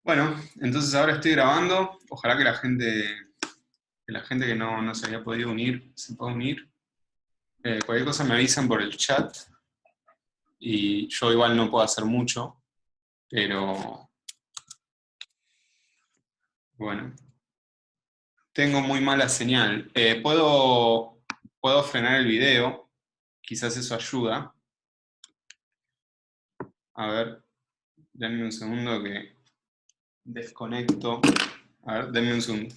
Bueno, entonces ahora estoy grabando. Ojalá que la gente que no se había podido unir se pueda unir. Cualquier cosa me avisan por el chat y yo igual no puedo hacer mucho, pero bueno, tengo muy mala señal. Puedo frenar el video, quizás eso ayuda. A ver, denme un segundo que desconecto. A ver, denme un segundo.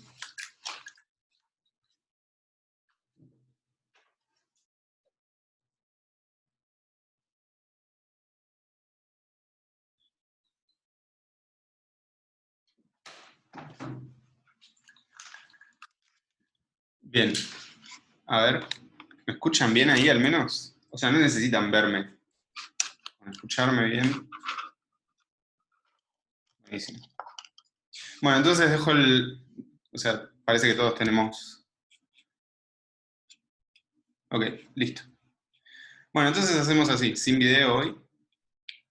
Bien, a ver, ¿me escuchan bien ahí al menos? O sea, no necesitan verme. Con escucharme bien. Buenísimo. Bueno, entonces dejo o sea, parece que todos tenemos... Ok, listo. Bueno, entonces hacemos así, sin video hoy.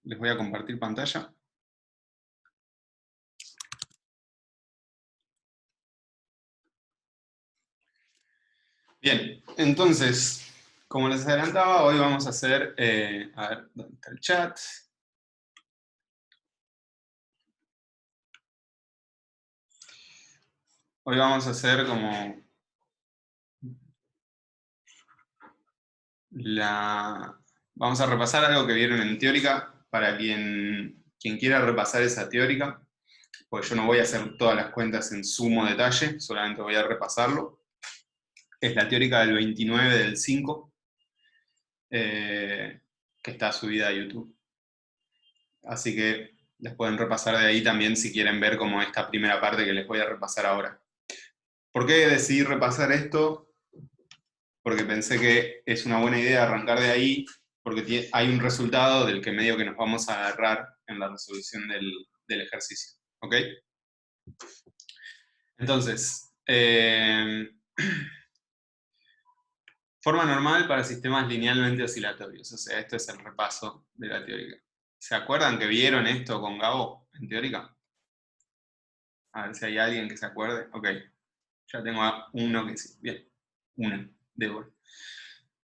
Les voy a compartir pantalla. Bien, entonces, como les adelantaba, hoy vamos a hacer... a ver, ¿dónde está el chat? Hoy vamos a hacer como... Vamos a repasar algo que vieron en teórica, para quien quiera repasar esa teórica, pues yo no voy a hacer todas las cuentas en sumo detalle, solamente voy a repasarlo. Es la teórica del 29 del 5, que está subida a YouTube. Así que les pueden repasar de ahí también si quieren ver como esta primera parte que les voy a repasar ahora. ¿Por qué decidí repasar esto? Porque pensé que es una buena idea arrancar de ahí, porque hay un resultado del que medio que nos vamos a agarrar en la resolución del ejercicio. ¿Ok? Entonces, forma normal para sistemas linealmente oscilatorios. O sea, este es el repaso de la teórica. ¿Se acuerdan que vieron esto con Gabo en teórica? A ver si hay alguien que se acuerde. Ok, ya tengo a uno que sí. Bien, una, debo.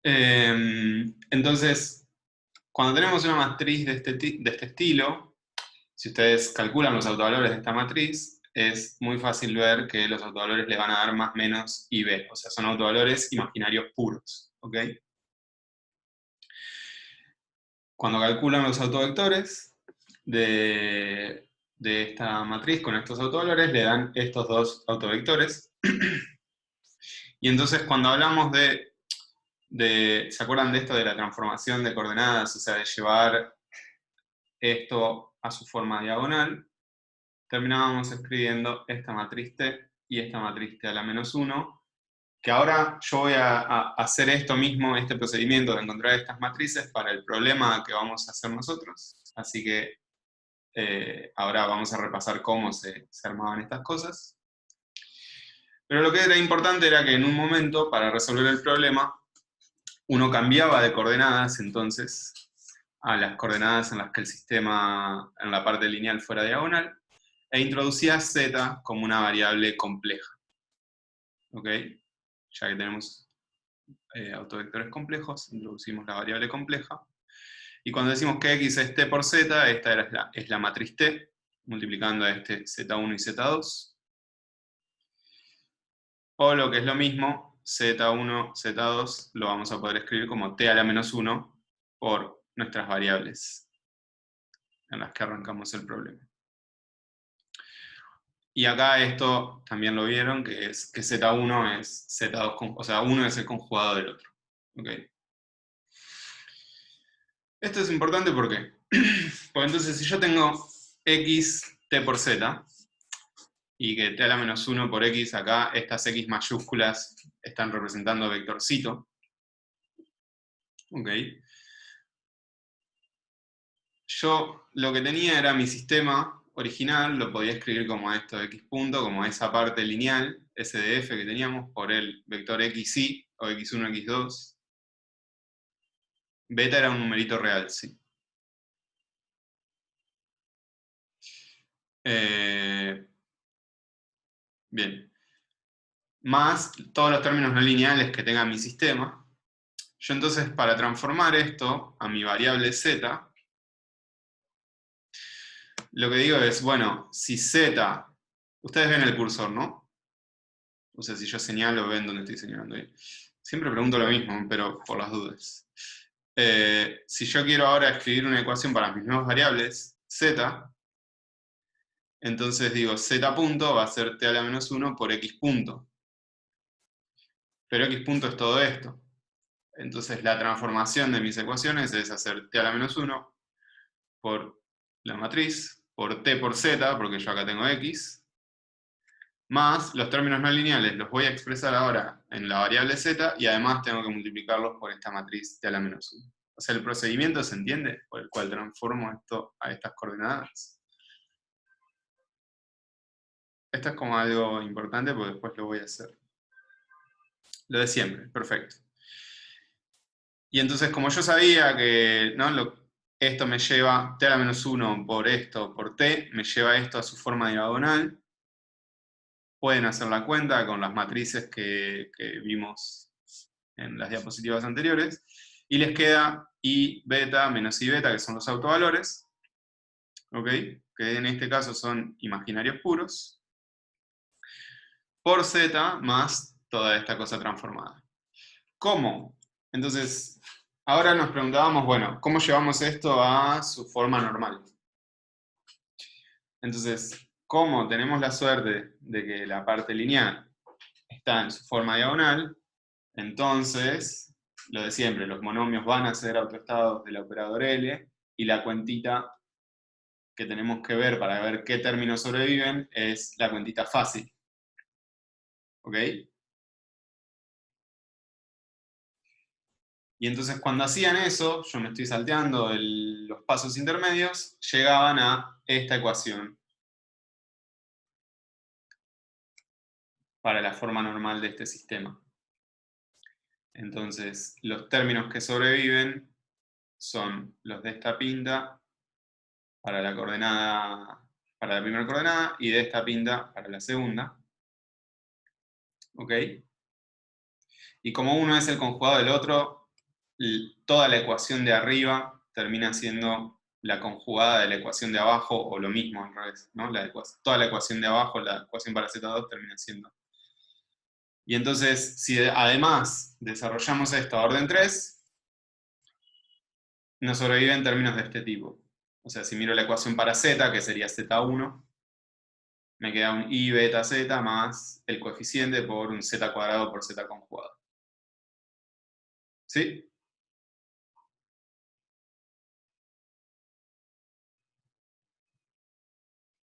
Entonces, cuando tenemos una matriz de este estilo, si ustedes calculan los autovalores de esta matriz, es muy fácil ver que los autovalores le van a dar más, menos y b. O sea, son autovalores imaginarios puros. ¿Ok? Cuando calculan los autovectores de esta matriz con estos autovalores, le dan estos dos autovectores. Y entonces cuando hablamos ¿se acuerdan de esto de la transformación de coordenadas? O sea, de llevar esto a su forma diagonal, terminábamos escribiendo esta matriz T y esta matriz T a la menos 1, que ahora yo voy a hacer esto mismo, este procedimiento de encontrar estas matrices para el problema que vamos a hacer nosotros. Así que ahora vamos a repasar cómo se armaban estas cosas. Pero lo que era importante era que en un momento, para resolver el problema, uno cambiaba de coordenadas entonces a las coordenadas en las que el sistema en la parte lineal fuera diagonal, e introducía z como una variable compleja. ¿Ok? Ya que tenemos autovectores complejos, introducimos la variable compleja. Y cuando decimos que x es t por z, esta es la matriz t, multiplicando a este z1 y z2. O lo que es lo mismo, z1, z2 lo vamos a poder escribir como t a la menos 1 por nuestras variables en las que arrancamos el problema. Y acá esto también lo vieron, que es que z1 es z2, o sea, uno es el conjugado del otro. ¿Okay? Esto es importante porque entonces si yo tengo x t por z, y que t a la menos 1 por x, acá estas x mayúsculas están representando vectorcito. ¿Ok? Yo lo que tenía era mi sistema original, lo podía escribir como esto de x punto, como esa parte lineal, SDF que teníamos, por el vector xy, o x1, x2. Beta era un numerito real, sí. Bien. Más todos los términos no lineales que tenga mi sistema. Yo entonces, para transformar esto a mi variable z, lo que digo es, bueno, si z, ustedes ven el cursor, ¿no? O sea, si yo señalo, ven dónde estoy señalando ahí. Siempre pregunto lo mismo, pero por las dudas. Si yo quiero ahora escribir una ecuación para mis nuevas variables, z, entonces digo z punto va a ser t a la menos 1 por x punto. Pero x punto es todo esto. Entonces la transformación de mis ecuaciones es hacer t a la menos 1 por la matriz, por t por z, porque yo acá tengo x, más los términos no lineales los voy a expresar ahora en la variable z y además tengo que multiplicarlos por esta matriz t a la menos 1. O sea, el procedimiento se entiende por el cual transformo esto a estas coordenadas. Esto es como algo importante porque después lo voy a hacer. Lo de siempre, perfecto. Y entonces, como yo sabía que ¿no? Esto me lleva t a la menos 1 por esto, por t, me lleva esto a su forma diagonal, pueden hacer la cuenta con las matrices que vimos en las diapositivas anteriores, y les queda i beta menos i beta, que son los autovalores, ¿ok? Que en este caso son imaginarios puros, por z más toda esta cosa transformada. ¿Cómo? Entonces, ahora nos preguntábamos, bueno, ¿cómo llevamos esto a su forma normal? Entonces, como tenemos la suerte de que la parte lineal está en su forma diagonal, entonces, lo de siempre, los monomios van a ser autoestados del operador L, y la cuentita que tenemos que ver para ver qué términos sobreviven es la cuentita fácil. ¿Ok? Y entonces cuando hacían eso, yo me estoy salteando los pasos intermedios, llegaban a esta ecuación para la forma normal de este sistema. Entonces, los términos que sobreviven son los de esta pinta para la coordenada, para la primera coordenada, y de esta pinta para la segunda. ¿Ok? Y como uno es el conjugado del otro, toda la ecuación de arriba termina siendo la conjugada de la ecuación de abajo, o lo mismo al revés, ¿no? Toda la ecuación de abajo, la ecuación para z2, termina siendo. Y entonces, si además desarrollamos esto a orden 3, nos sobreviven términos de este tipo. O sea, si miro la ecuación para z, que sería z1, me queda un i beta z más el coeficiente por un z cuadrado por z conjugado. ¿Sí?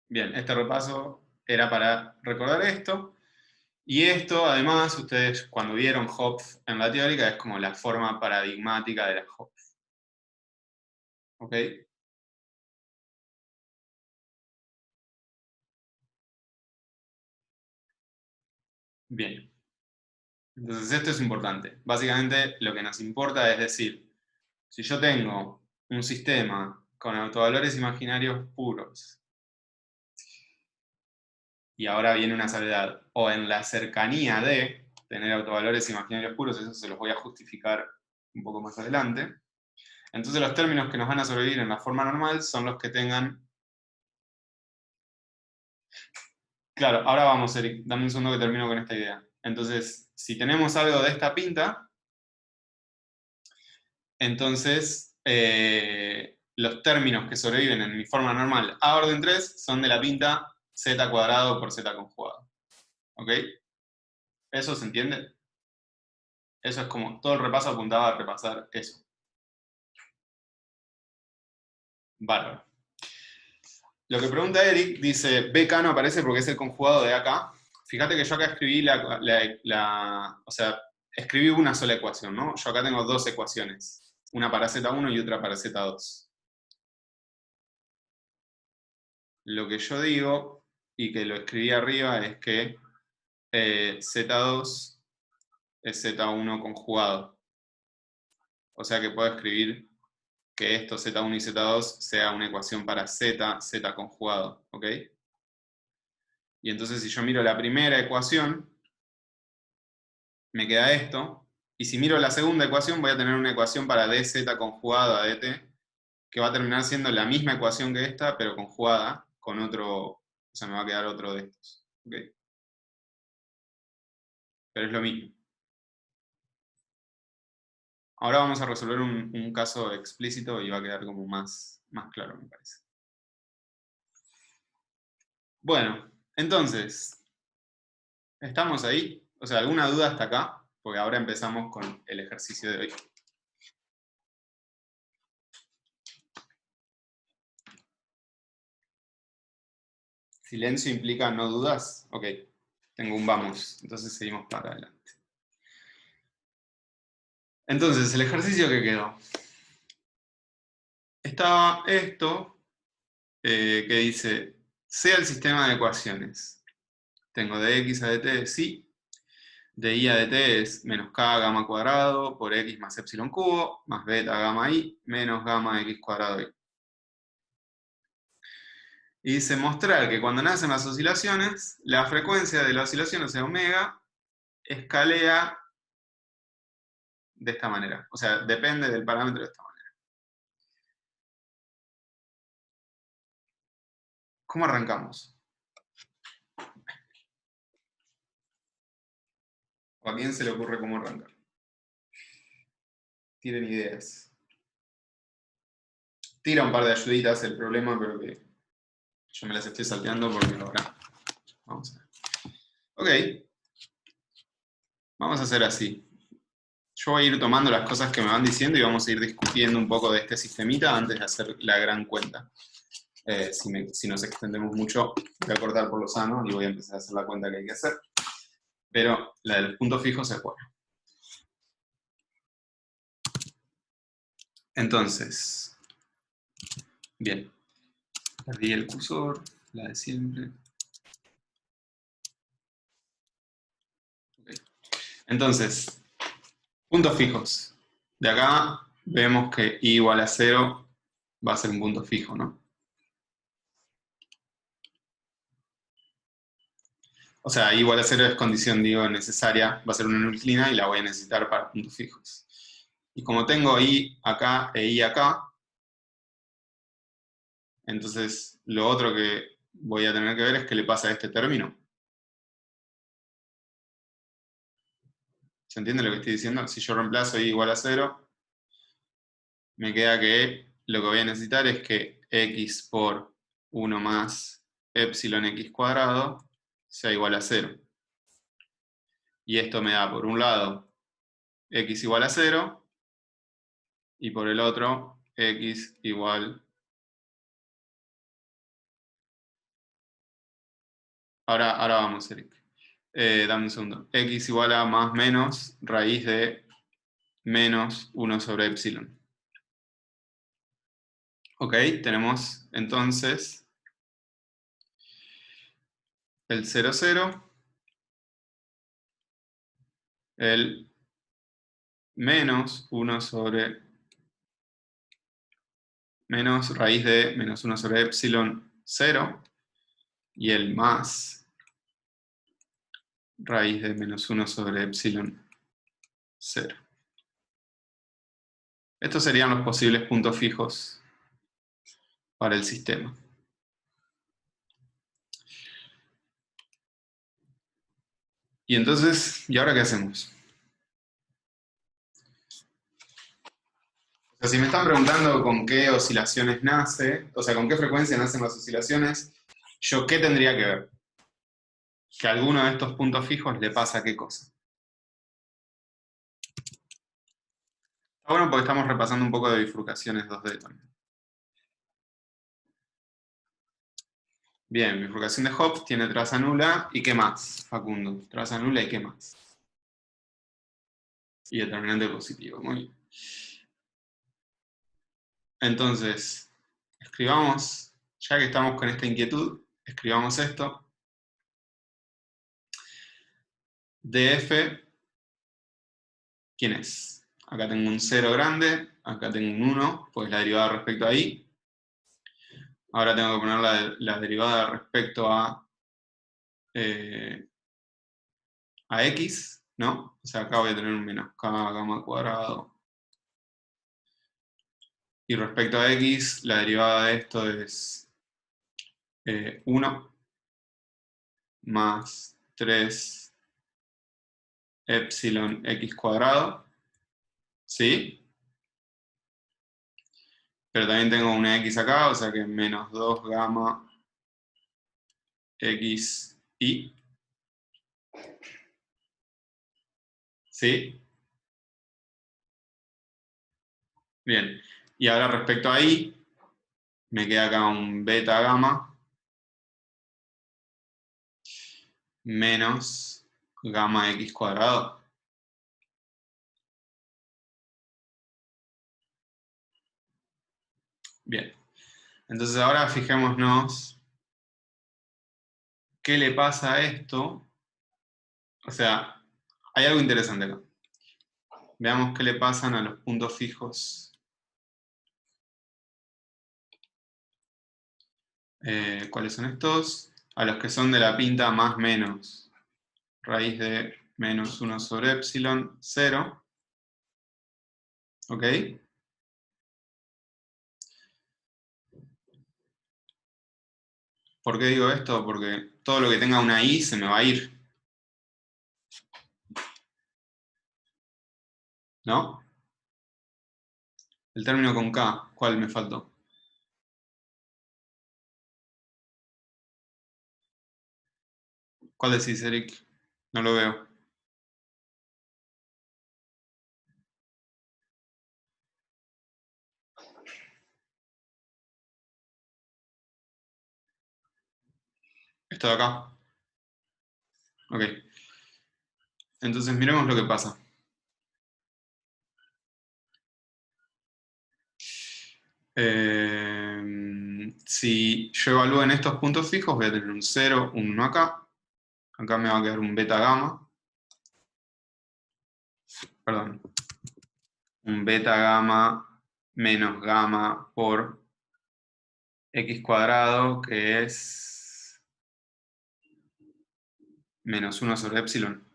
Bien, este repaso era para recordar esto. Y esto, además, ustedes cuando vieron Hopf en la teórica, es como la forma paradigmática de la Hopf. ¿Ok? Bien. Entonces esto es importante. Básicamente lo que nos importa es decir, si yo tengo un sistema con autovalores imaginarios puros, y ahora viene una salvedad, o en la cercanía de tener autovalores imaginarios puros, eso se los voy a justificar un poco más adelante, entonces los términos que nos van a sobrevivir en la forma normal son los que tengan... Claro, ahora vamos, Eric, dame un segundo que termino con esta idea. Entonces, si tenemos algo de esta pinta, entonces los términos que sobreviven en mi forma normal a orden 3 son de la pinta z cuadrado por z conjugado. ¿Ok? ¿Eso se entiende? Eso es como, todo el repaso apuntaba a repasar eso. Bárbaro. Lo que pregunta Eric, dice, BK no aparece porque es el conjugado de acá. Fíjate que yo acá escribí o sea, escribí una sola ecuación, ¿no? Yo acá tengo dos ecuaciones, una para Z1 y otra para Z2. Lo que yo digo, y que lo escribí arriba, es que Z2 es Z1 conjugado. O sea que puedo escribir que esto Z1 y Z2 sea una ecuación para Z conjugado, ¿ok? Y entonces si yo miro la primera ecuación, me queda esto. Y si miro la segunda ecuación, voy a tener una ecuación para dz conjugado a dt, que va a terminar siendo la misma ecuación que esta, pero conjugada con otro, o sea, me va a quedar otro de estos. ¿Okay? Pero es lo mismo. Ahora vamos a resolver un caso explícito y va a quedar como más claro, me parece. Bueno, entonces, ¿estamos ahí? O sea, ¿alguna duda hasta acá? Porque ahora empezamos con el ejercicio de hoy. Silencio implica no dudas. Ok, tengo un vamos. Entonces seguimos para adelante. Entonces, el ejercicio que quedó. Estaba esto que dice, sea el sistema de ecuaciones. Tengo de x a dt de sí, de i a dt es menos k gamma cuadrado por x más epsilon cubo, más beta gamma i, menos gamma x cuadrado i. Y dice mostrar que cuando nacen las oscilaciones, la frecuencia de la oscilación, o sea, omega, escalea de esta manera. O sea, depende del parámetro de esta manera. ¿Cómo arrancamos? ¿O a quién se le ocurre cómo arrancar? Tienen ideas. Tira un par de ayuditas el problema, pero que yo me las estoy salteando porque ahora. Vamos a ver. Ok. Vamos a hacer así. Yo voy a ir tomando las cosas que me van diciendo y vamos a ir discutiendo un poco de este sistemita antes de hacer la gran cuenta. Si nos extendemos mucho, voy a cortar por lo sano y voy a empezar a hacer la cuenta que hay que hacer. Pero la del punto fijo se pone. Entonces, bien. Perdí el cursor, la de siempre. Okay. Entonces, puntos fijos. De acá vemos que i igual a 0 va a ser un punto fijo, ¿no? O sea, i igual a 0 es condición, digo, necesaria. Va a ser una nucleina y la voy a necesitar para puntos fijos. Y como tengo i acá e i acá, entonces lo otro que voy a tener que ver es qué le pasa a este término. ¿Se entiende lo que estoy diciendo? Si yo reemplazo i igual a 0, me queda que lo que voy a necesitar es que x por 1 más epsilon x cuadrado sea igual a 0. Y esto me da, por un lado, x igual a 0, y por el otro, x igual... Ahora vamos, Eric. Dame un segundo. X igual a más menos raíz de menos 1 sobre epsilon. Ok, tenemos entonces el 0, 0, el menos 1 sobre menos raíz de menos 1 sobre epsilon 0 y el más raíz de menos 1 sobre epsilon 0. Estos serían los posibles puntos fijos para el sistema. Y entonces, ¿y ahora qué hacemos? O sea, si me están preguntando con qué oscilaciones nace, o sea, con qué frecuencia nacen las oscilaciones, ¿yo qué tendría que ver? Que a alguno de estos puntos fijos le pasa qué cosa. Está bueno porque estamos repasando un poco de bifurcaciones 2D también. Bien, bifurcación de Hopf tiene traza nula. ¿Y qué más, Facundo? Traza nula y qué más. Y determinante positivo. Muy bien. Entonces, escribamos, ya que estamos con esta inquietud, escribamos esto. df, ¿quién es? Acá tengo un 0 grande, acá tengo un 1, pues la derivada respecto a i. Ahora tengo que poner la derivada respecto a a x, ¿no? O sea, acá voy a tener un menos k gamma cuadrado. Y respecto a x, la derivada de esto es 1 más 3 epsilon x cuadrado, ¿sí? Pero también tengo una x acá, o sea que menos 2 gamma x y, ¿sí? Bien. Y ahora respecto a y, me queda acá un beta gamma menos gamma x cuadrado. Bien. Entonces ahora fijémonos qué le pasa a esto. O sea, hay algo interesante acá. Veamos qué le pasan a los puntos fijos. ¿Cuáles son estos? A los que son de la pinta más menos. Raíz de menos 1 sobre epsilon, 0. ¿Ok? ¿Por qué digo esto? Porque todo lo que tenga una i se me va a ir. ¿No? El término con k, ¿cuál me faltó? ¿Cuál decís, Eric? No lo veo. Esto de acá. Ok. Entonces miremos lo que pasa. Si yo evalúo en estos puntos fijos, voy a tener un 0, un 1 acá. Acá me va a quedar un beta gamma. Perdón. Un beta gamma menos gamma por x cuadrado, que es menos 1 sobre epsilon.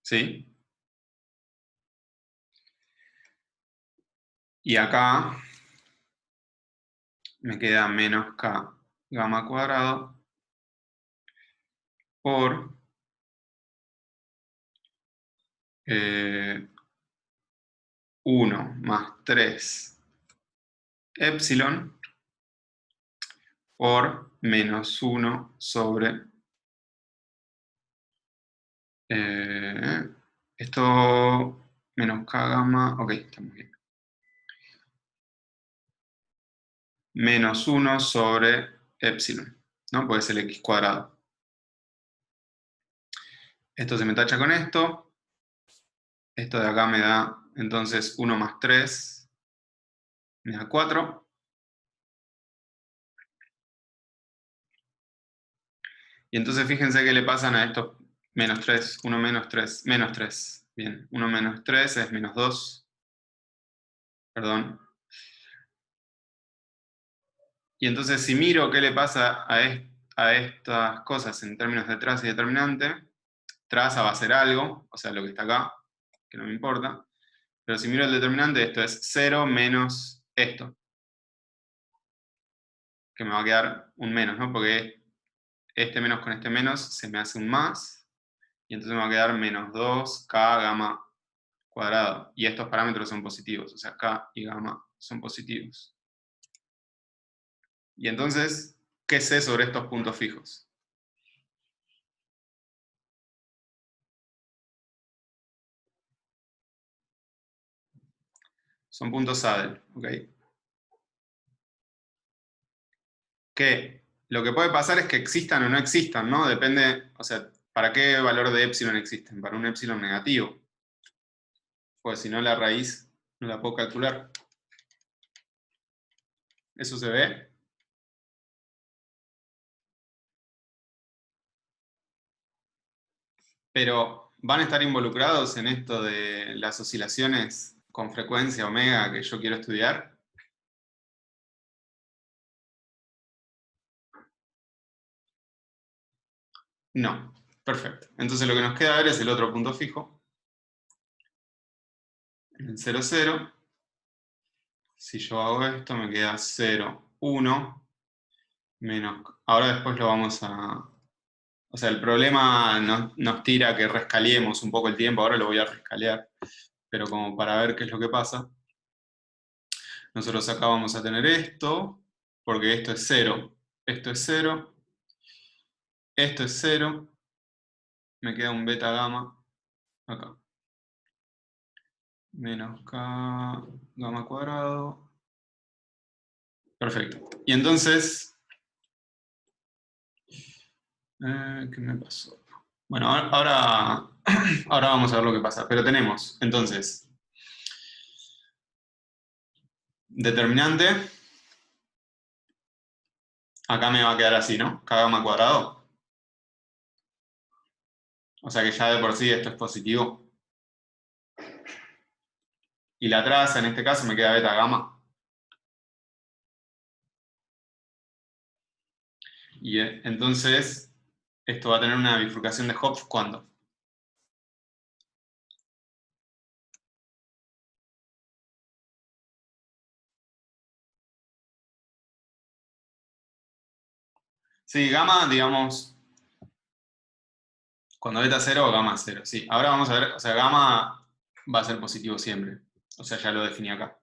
¿Sí? Y acá me queda menos k gamma cuadrado por 1 más 3 epsilon por menos 1 sobre esto menos k gamma, ok, estamos bien. Menos 1 sobre epsilon, ¿no? Porque es el x cuadrado. Esto se me tacha con esto. Esto de acá me da, entonces, 1 más 3, me da 4. Y entonces fíjense qué le pasan a estos menos 3, 1 menos 3, menos 3. Bien, 1 menos 3 es menos 2. Perdón. Y entonces si miro qué le pasa a estas cosas en términos de traza y determinante, traza va a ser algo, o sea, lo que está acá, que no me importa. Pero si miro el determinante, esto es 0 menos esto, que me va a quedar un menos, ¿no? Porque este menos con este menos se me hace un más, y entonces me va a quedar menos 2k gamma cuadrado. Y estos parámetros son positivos, o sea, k y gamma son positivos. Y entonces, ¿qué sé sobre estos puntos fijos? Son puntos saddle, ¿ok? Que lo que puede pasar es que existan o no existan, ¿no? Depende, o sea, ¿para qué valor de epsilon existen? Para un epsilon negativo. Pues si no, la raíz no la puedo calcular. ¿Eso se ve? Pero ¿van a estar involucrados en esto de las oscilaciones con frecuencia omega que yo quiero estudiar? No. Perfecto. Entonces lo que nos queda ver es el otro punto fijo. En el 0, 0. Si yo hago esto, me queda 0, 1, menos... Ahora después lo vamos a... O sea, el problema nos tira que rescaliemos un poco el tiempo. Ahora lo voy a rescalear. Pero como para ver qué es lo que pasa. Nosotros acá vamos a tener esto, porque esto es 0. Esto es 0. Esto es 0. Me queda un beta gamma acá. Menos k gamma cuadrado. Perfecto. Y entonces, ¿qué me pasó? Bueno, ahora vamos a ver lo que pasa. Pero tenemos, entonces, determinante. Acá me va a quedar así, ¿no? K gamma cuadrado. O sea que ya de por sí esto es positivo. Y la traza, en este caso, me queda beta gamma. Y entonces, esto va a tener una bifurcación de Hopf, ¿cuándo? Sí, gamma, digamos, cuando beta 0, gamma 0. Sí, ahora vamos a ver, o sea, gamma va a ser positivo siempre. O sea, ya lo definí acá.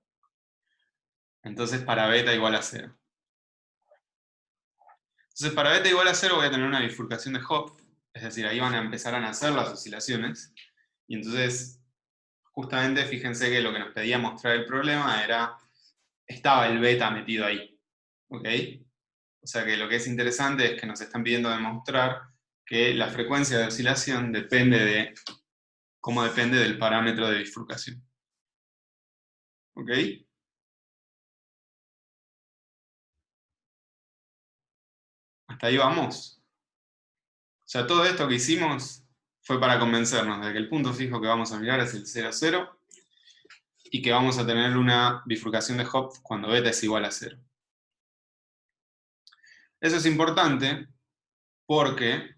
Entonces, para beta igual a 0. Entonces, para beta igual a 0 voy a tener una bifurcación de Hopf. Es decir, ahí van a empezar a nacer las oscilaciones. Y entonces, justamente, fíjense que lo que nos pedía mostrar el problema era, estaba el beta metido ahí. ¿Ok? O sea que lo que es interesante es que nos están pidiendo demostrar que la frecuencia de oscilación depende de cómo depende del parámetro de bifurcación. ¿Ok? Hasta ahí vamos. O sea, todo esto que hicimos fue para convencernos de que el punto fijo que vamos a mirar es el 0, 0 y que vamos a tener una bifurcación de Hopf cuando beta es igual a 0. Eso es importante porque,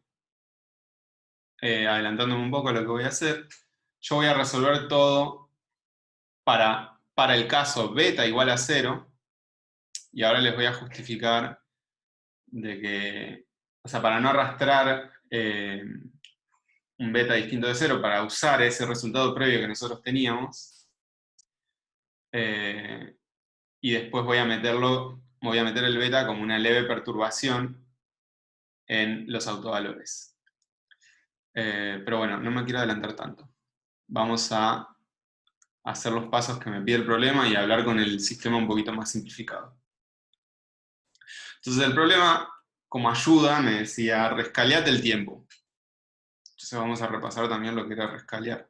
adelantándome un poco a lo que voy a hacer, yo voy a resolver todo para el caso beta igual a 0 y ahora les voy a justificar de que, o sea, para no arrastrar un beta distinto de 0, para usar ese resultado previo que nosotros teníamos, y después voy a meter el beta como una leve perturbación en los autovalores. Pero bueno, no me quiero adelantar tanto. Vamos a hacer los pasos que me pide el problema y hablar con el sistema un poquito más simplificado. Entonces el problema, como ayuda, me decía, rescaleate el tiempo. Entonces vamos a repasar también lo que era rescalear.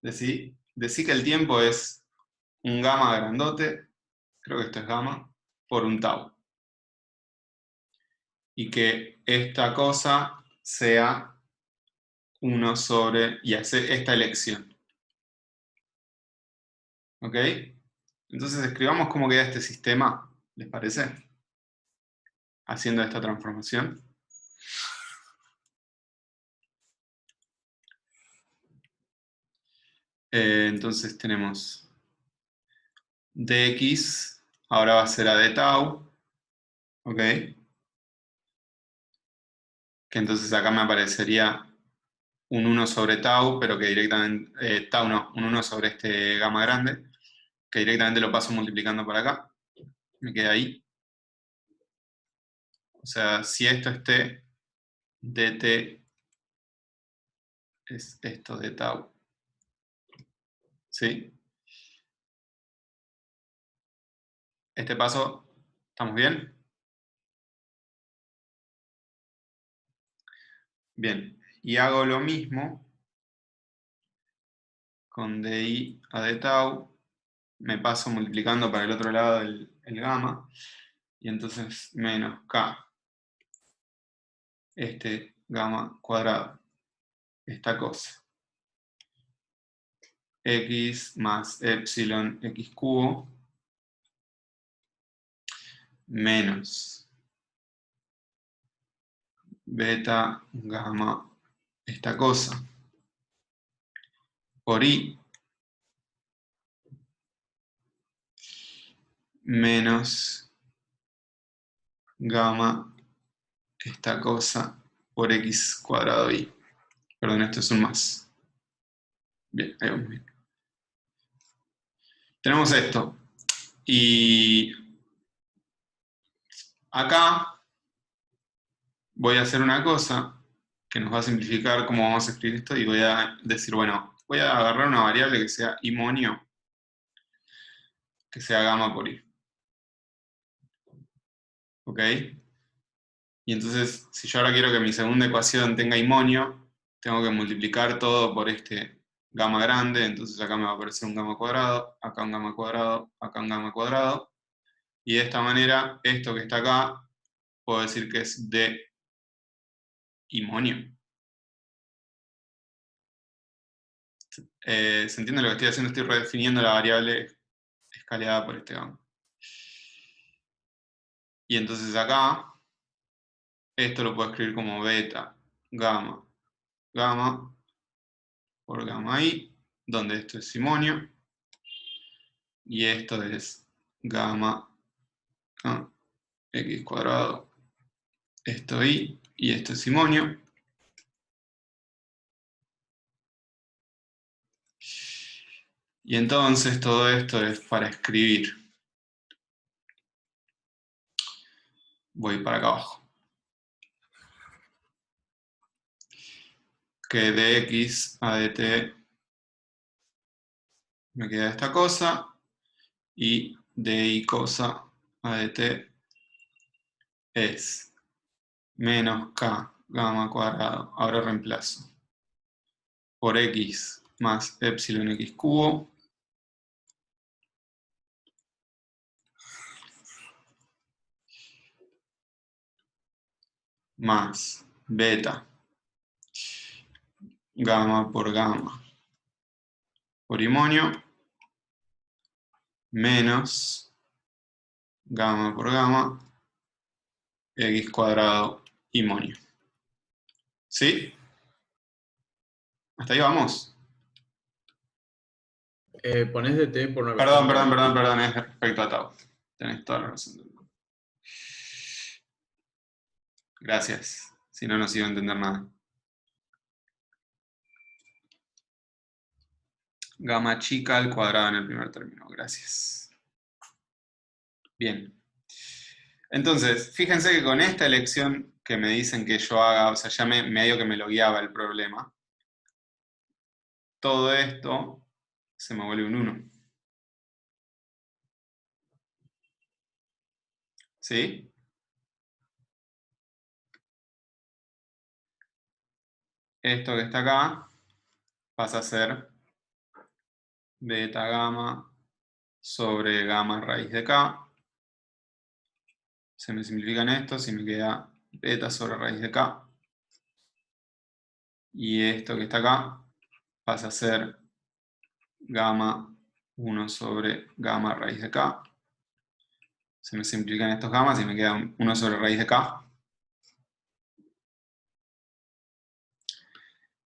Decí que el tiempo es un gamma grandote, creo que esto es gamma, por un tau. Y que esta cosa sea 1 sobre, y hace esta elección. ¿Ok? Entonces escribamos cómo queda este sistema, ¿les parece? Haciendo esta transformación. Entonces tenemos dx, ahora va a ser a de tau, ¿ok? Que entonces acá me aparecería un 1 sobre tau, pero que directamente, tau no, un 1 sobre este gamma grande, que directamente lo paso multiplicando por acá, me queda ahí. O sea, si esto es t, dt es esto de tau. ¿Sí? Este paso, ¿estamos bien? Bien. Y hago lo mismo con di a de tau. Me paso multiplicando para el otro lado el gamma. Y entonces menos k, este gamma cuadrado. Esta cosa. X más epsilon x cubo menos beta, gamma, esta cosa, por i, menos gamma, esta cosa, por x cuadrado i. Perdón, esto es un más. Bien, ahí vamos bien. Tenemos esto. Y acá voy a hacer una cosa que nos va a simplificar cómo vamos a escribir esto y voy a decir, bueno, voy a agarrar una variable que sea imonio, que sea gamma por i. ¿Ok? Y entonces, si yo ahora quiero que mi segunda ecuación tenga imonio, tengo que multiplicar todo por este gamma grande, entonces acá me va a aparecer un gamma cuadrado, acá un gamma cuadrado, acá un gamma cuadrado, y de esta manera, esto que está acá, puedo decir que es de imonio. ¿Se entiende lo que estoy haciendo? Estoy redefiniendo la variable escalada por este gamma. Y entonces acá, esto lo puedo escribir como beta, gamma, gamma, por gamma i, donde esto es simonio, y esto es gamma x cuadrado, esto y esto es simonio. Y entonces todo esto es para escribir. Voy para acá abajo. Que de x a dt me queda esta cosa, y de y cosa a dt es menos k gamma cuadrado, ahora reemplazo, por x más epsilon x cubo, más beta, gamma por gamma, por imonio, menos gamma por gamma, x cuadrado imonio. ¿Sí? ¿Hasta ahí vamos? ¿Ponés dt por una Perdón, cuestión perdón, de...? perdón, perdón, es respecto a tau. Tenés toda la razón. Gracias. Si no, no se iba a entender nada. Gamma chica al cuadrado en el primer término. Gracias. Bien. Entonces, fíjense que con esta elección que me dicen que yo haga, o sea, ya medio que me lo guiaba el problema, todo esto se me vuelve un 1. ¿Sí? Esto que está acá pasa a ser beta gamma sobre gamma raíz de k. Se me simplifican estos y me queda beta sobre raíz de k. Y esto que está acá pasa a ser gamma 1 sobre gamma raíz de k. Se me simplifican estos gammas y me queda 1 sobre raíz de k.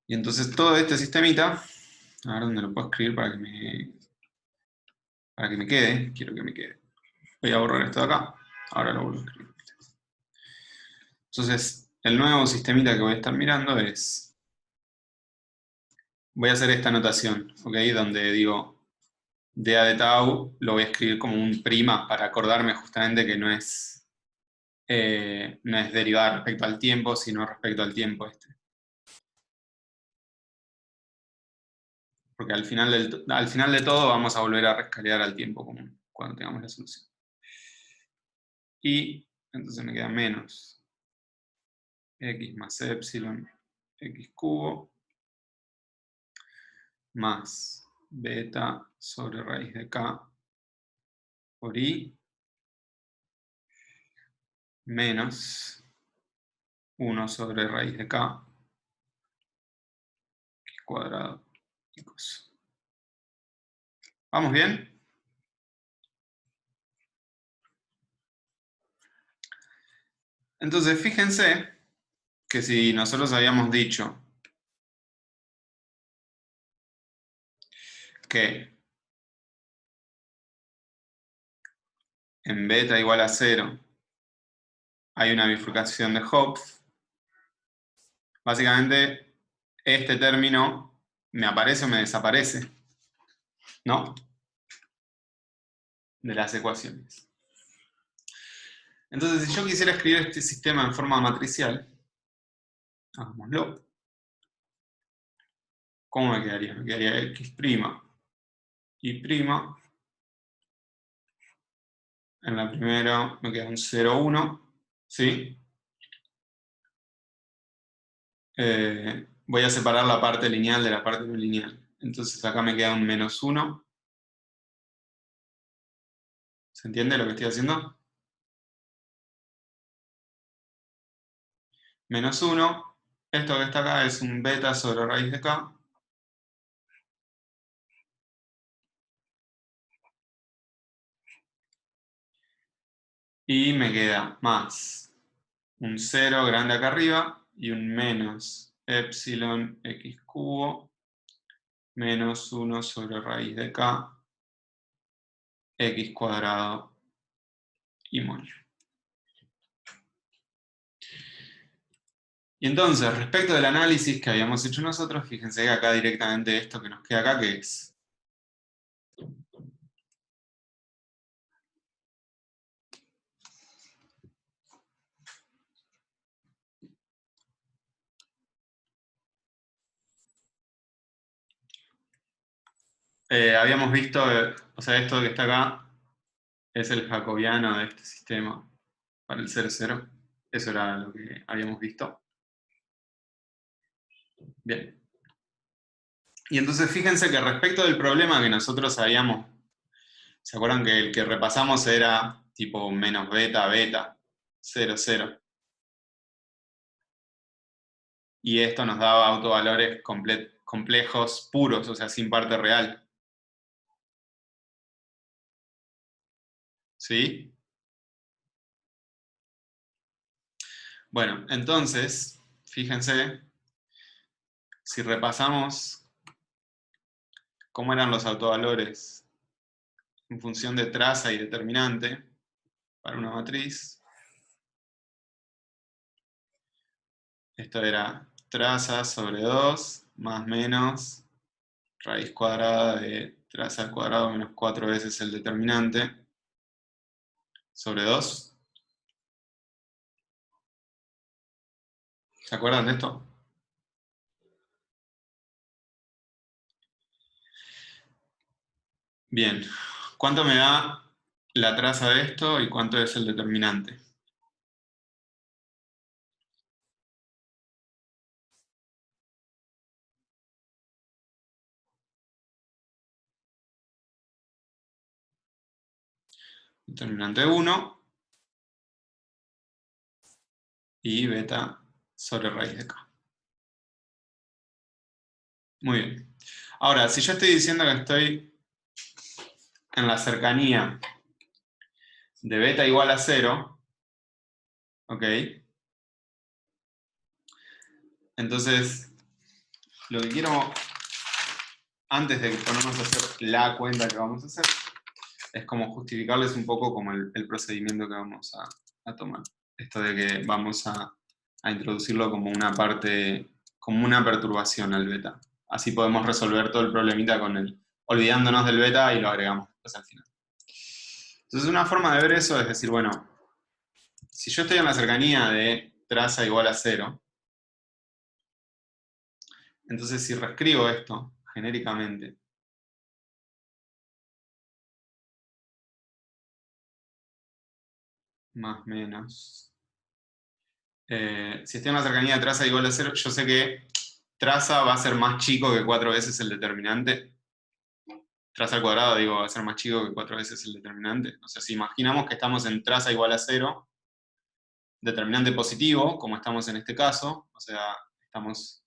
Y entonces todo este sistemita, a ver dónde lo puedo escribir para que me quede. Quiero que me quede. Voy a borrar esto de acá. Ahora lo vuelvo a escribir. Entonces, el nuevo sistemita que voy a estar mirando es... Voy a hacer esta anotación, ¿ok? Donde digo, dA de tau lo voy a escribir como un prima para acordarme justamente que no es derivada respecto al tiempo, sino respecto al tiempo este. Porque al final de todo vamos a volver a rescalear al tiempo común cuando tengamos la solución. Y entonces me queda menos x más epsilon x cubo más beta sobre raíz de k por i menos 1 sobre raíz de k x cuadrado y cosa. ¿Vamos bien? Entonces fíjense que si nosotros habíamos dicho que en beta igual a 0 hay una bifurcación de Hopf, básicamente este término me aparece o me desaparece, ¿no? De las ecuaciones. Entonces, si yo quisiera escribir este sistema en forma matricial, hagámoslo. ¿Cómo me quedaría? Me quedaría x' y prima. En la primera me queda un 0, 1, ¿sí? Voy a separar la parte lineal de la parte no lineal. Entonces acá me queda un menos 1. ¿Se entiende lo que estoy haciendo? Menos 1. Esto que está acá es un beta sobre raíz de k. Y me queda más un 0 grande acá arriba y un menos epsilon x cubo menos 1 sobre raíz de k x cuadrado y mol. Y entonces, respecto del análisis que habíamos hecho nosotros, fíjense que acá directamente esto que nos queda acá, ¿qué es? Habíamos visto, o sea, esto que está acá es el jacobiano de este sistema para el 0, 0. Eso era lo que habíamos visto. Bien. Y entonces fíjense que respecto del problema que nosotros habíamos, ¿se acuerdan que el que repasamos era tipo menos beta, beta, 0, 0? Y esto nos daba autovalores complejos puros, o sea, sin parte real. ¿Sí? Bueno, entonces, fíjense, si repasamos cómo eran los autovalores en función de traza y determinante para una matriz, esto era traza sobre 2 más menos raíz cuadrada de traza al cuadrado menos 4 veces el determinante sobre 2. ¿Se acuerdan de esto? Bien. ¿Cuánto me da la traza de esto y cuánto es el determinante? Determinante 1 y beta sobre raíz de k. Muy bien. Ahora, si yo estoy diciendo que estoy en la cercanía de beta igual a 0, ¿ok? Entonces, lo que quiero, antes de ponernos a hacer la cuenta que vamos a hacer, es como justificarles un poco como el procedimiento que vamos a tomar. Esto de que vamos a introducirlo como una parte, como una perturbación al beta. Así podemos resolver todo el problemita con el, olvidándonos del beta y lo agregamos después al final. Entonces una forma de ver eso es decir, bueno, si yo estoy en la cercanía de traza igual a 0, entonces si reescribo esto genéricamente, más menos, si estoy en la cercanía de traza igual a 0, yo sé que traza va a ser más chico que 4 veces el determinante. Traza al cuadrado, digo, va a ser más chico que 4 veces el determinante. O sea, si imaginamos que estamos en traza igual a 0, determinante positivo, como estamos en este caso, o sea, estamos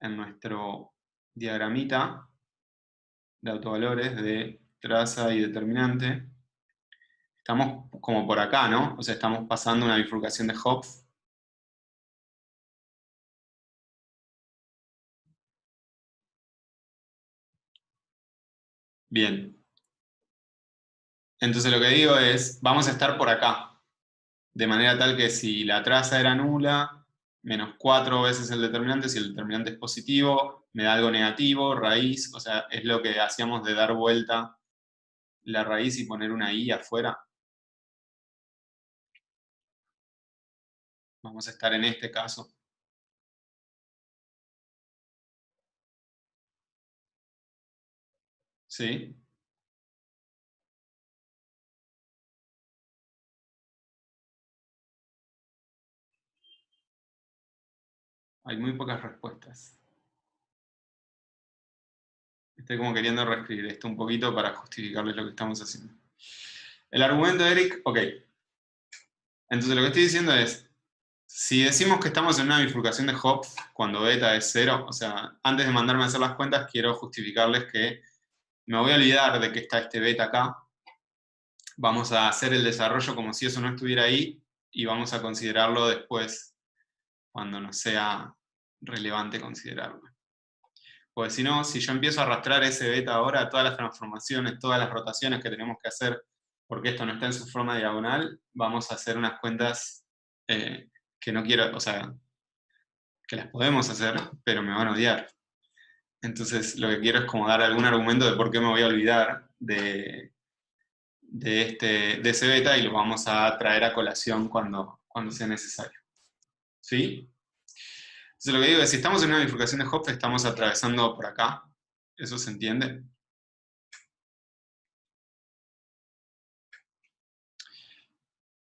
en nuestro diagramita de autovalores de traza y determinante, estamos como por acá, ¿no? O sea, estamos pasando una bifurcación de Hopf Bien. Entonces lo que digo es, vamos a estar por acá. De manera tal que si la traza era nula, menos 4 veces el determinante, si el determinante es positivo, me da algo negativo, raíz, o sea, es lo que hacíamos de dar vuelta la raíz y poner una i afuera. Vamos a estar en este caso. ¿Sí? Hay muy pocas respuestas. Estoy como queriendo reescribir esto un poquito para justificarles lo que estamos haciendo. El argumento de Eric, ok. Entonces lo que estoy diciendo es, si decimos que estamos en una bifurcación de Hopf cuando beta es 0, o sea, antes de mandarme a hacer las cuentas, quiero justificarles que me voy a olvidar de que está este beta acá. Vamos a hacer el desarrollo como si eso no estuviera ahí y vamos a considerarlo después cuando nos sea relevante considerarlo. Porque si no, si yo empiezo a arrastrar ese beta ahora, todas las transformaciones, todas las rotaciones que tenemos que hacer, porque esto no está en su forma diagonal, vamos a hacer unas cuentas que no quiero, o sea, que las podemos hacer, pero me van a odiar. Entonces, lo que quiero es como dar algún argumento de por qué me voy a olvidar de ese beta y lo vamos a traer a colación cuando sea necesario. ¿Sí? Entonces, lo que digo es, si estamos en una bifurcación de Hopf, estamos atravesando por acá. ¿Eso se entiende?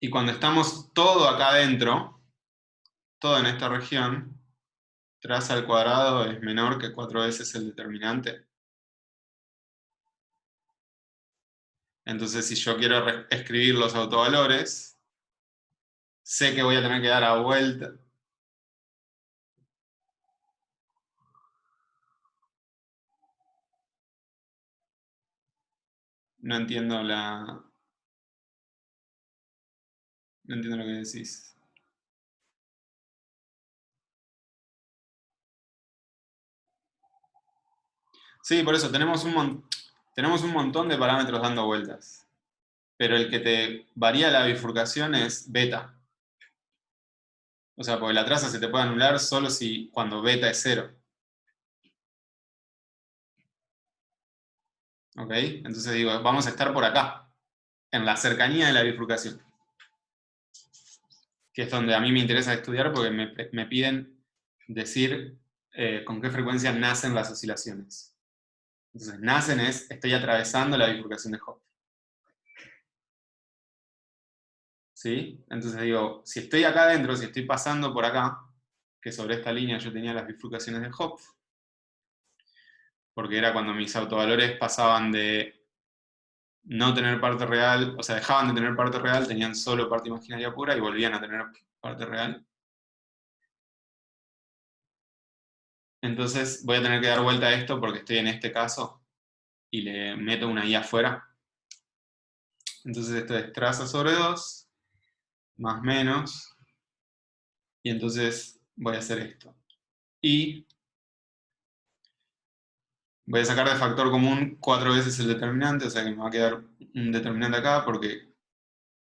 Y cuando estamos todo acá adentro, todo en esta región, traza al cuadrado es menor que 4 veces el determinante. Entonces, si yo quiero escribir los autovalores, sé que voy a tener que dar a vuelta. No entiendo no entiendo lo que decís. Sí, por eso tenemos un montón de parámetros dando vueltas. Pero el que te varía la bifurcación es beta. O sea, porque la traza se te puede anular solo si cuando beta es 0. ¿Ok? Entonces digo, vamos a estar por acá, en la cercanía de la bifurcación. Que es donde a mí me interesa estudiar porque me piden decir con qué frecuencia nacen las oscilaciones. Entonces, nacen es, estoy atravesando la bifurcación de Hopf. ¿Sí? Entonces digo, si estoy acá adentro, si estoy pasando por acá, que sobre esta línea yo tenía las bifurcaciones de Hopf, porque era cuando mis autovalores pasaban de no tener parte real, o sea, dejaban de tener parte real, tenían solo parte imaginaria pura y volvían a tener parte real. Entonces voy a tener que dar vuelta a esto porque estoy en este caso y le meto una i afuera. Entonces esto es traza sobre 2, más menos, y entonces voy a hacer esto. Y voy a sacar de factor común 4 veces el determinante, o sea que me va a quedar un determinante acá, porque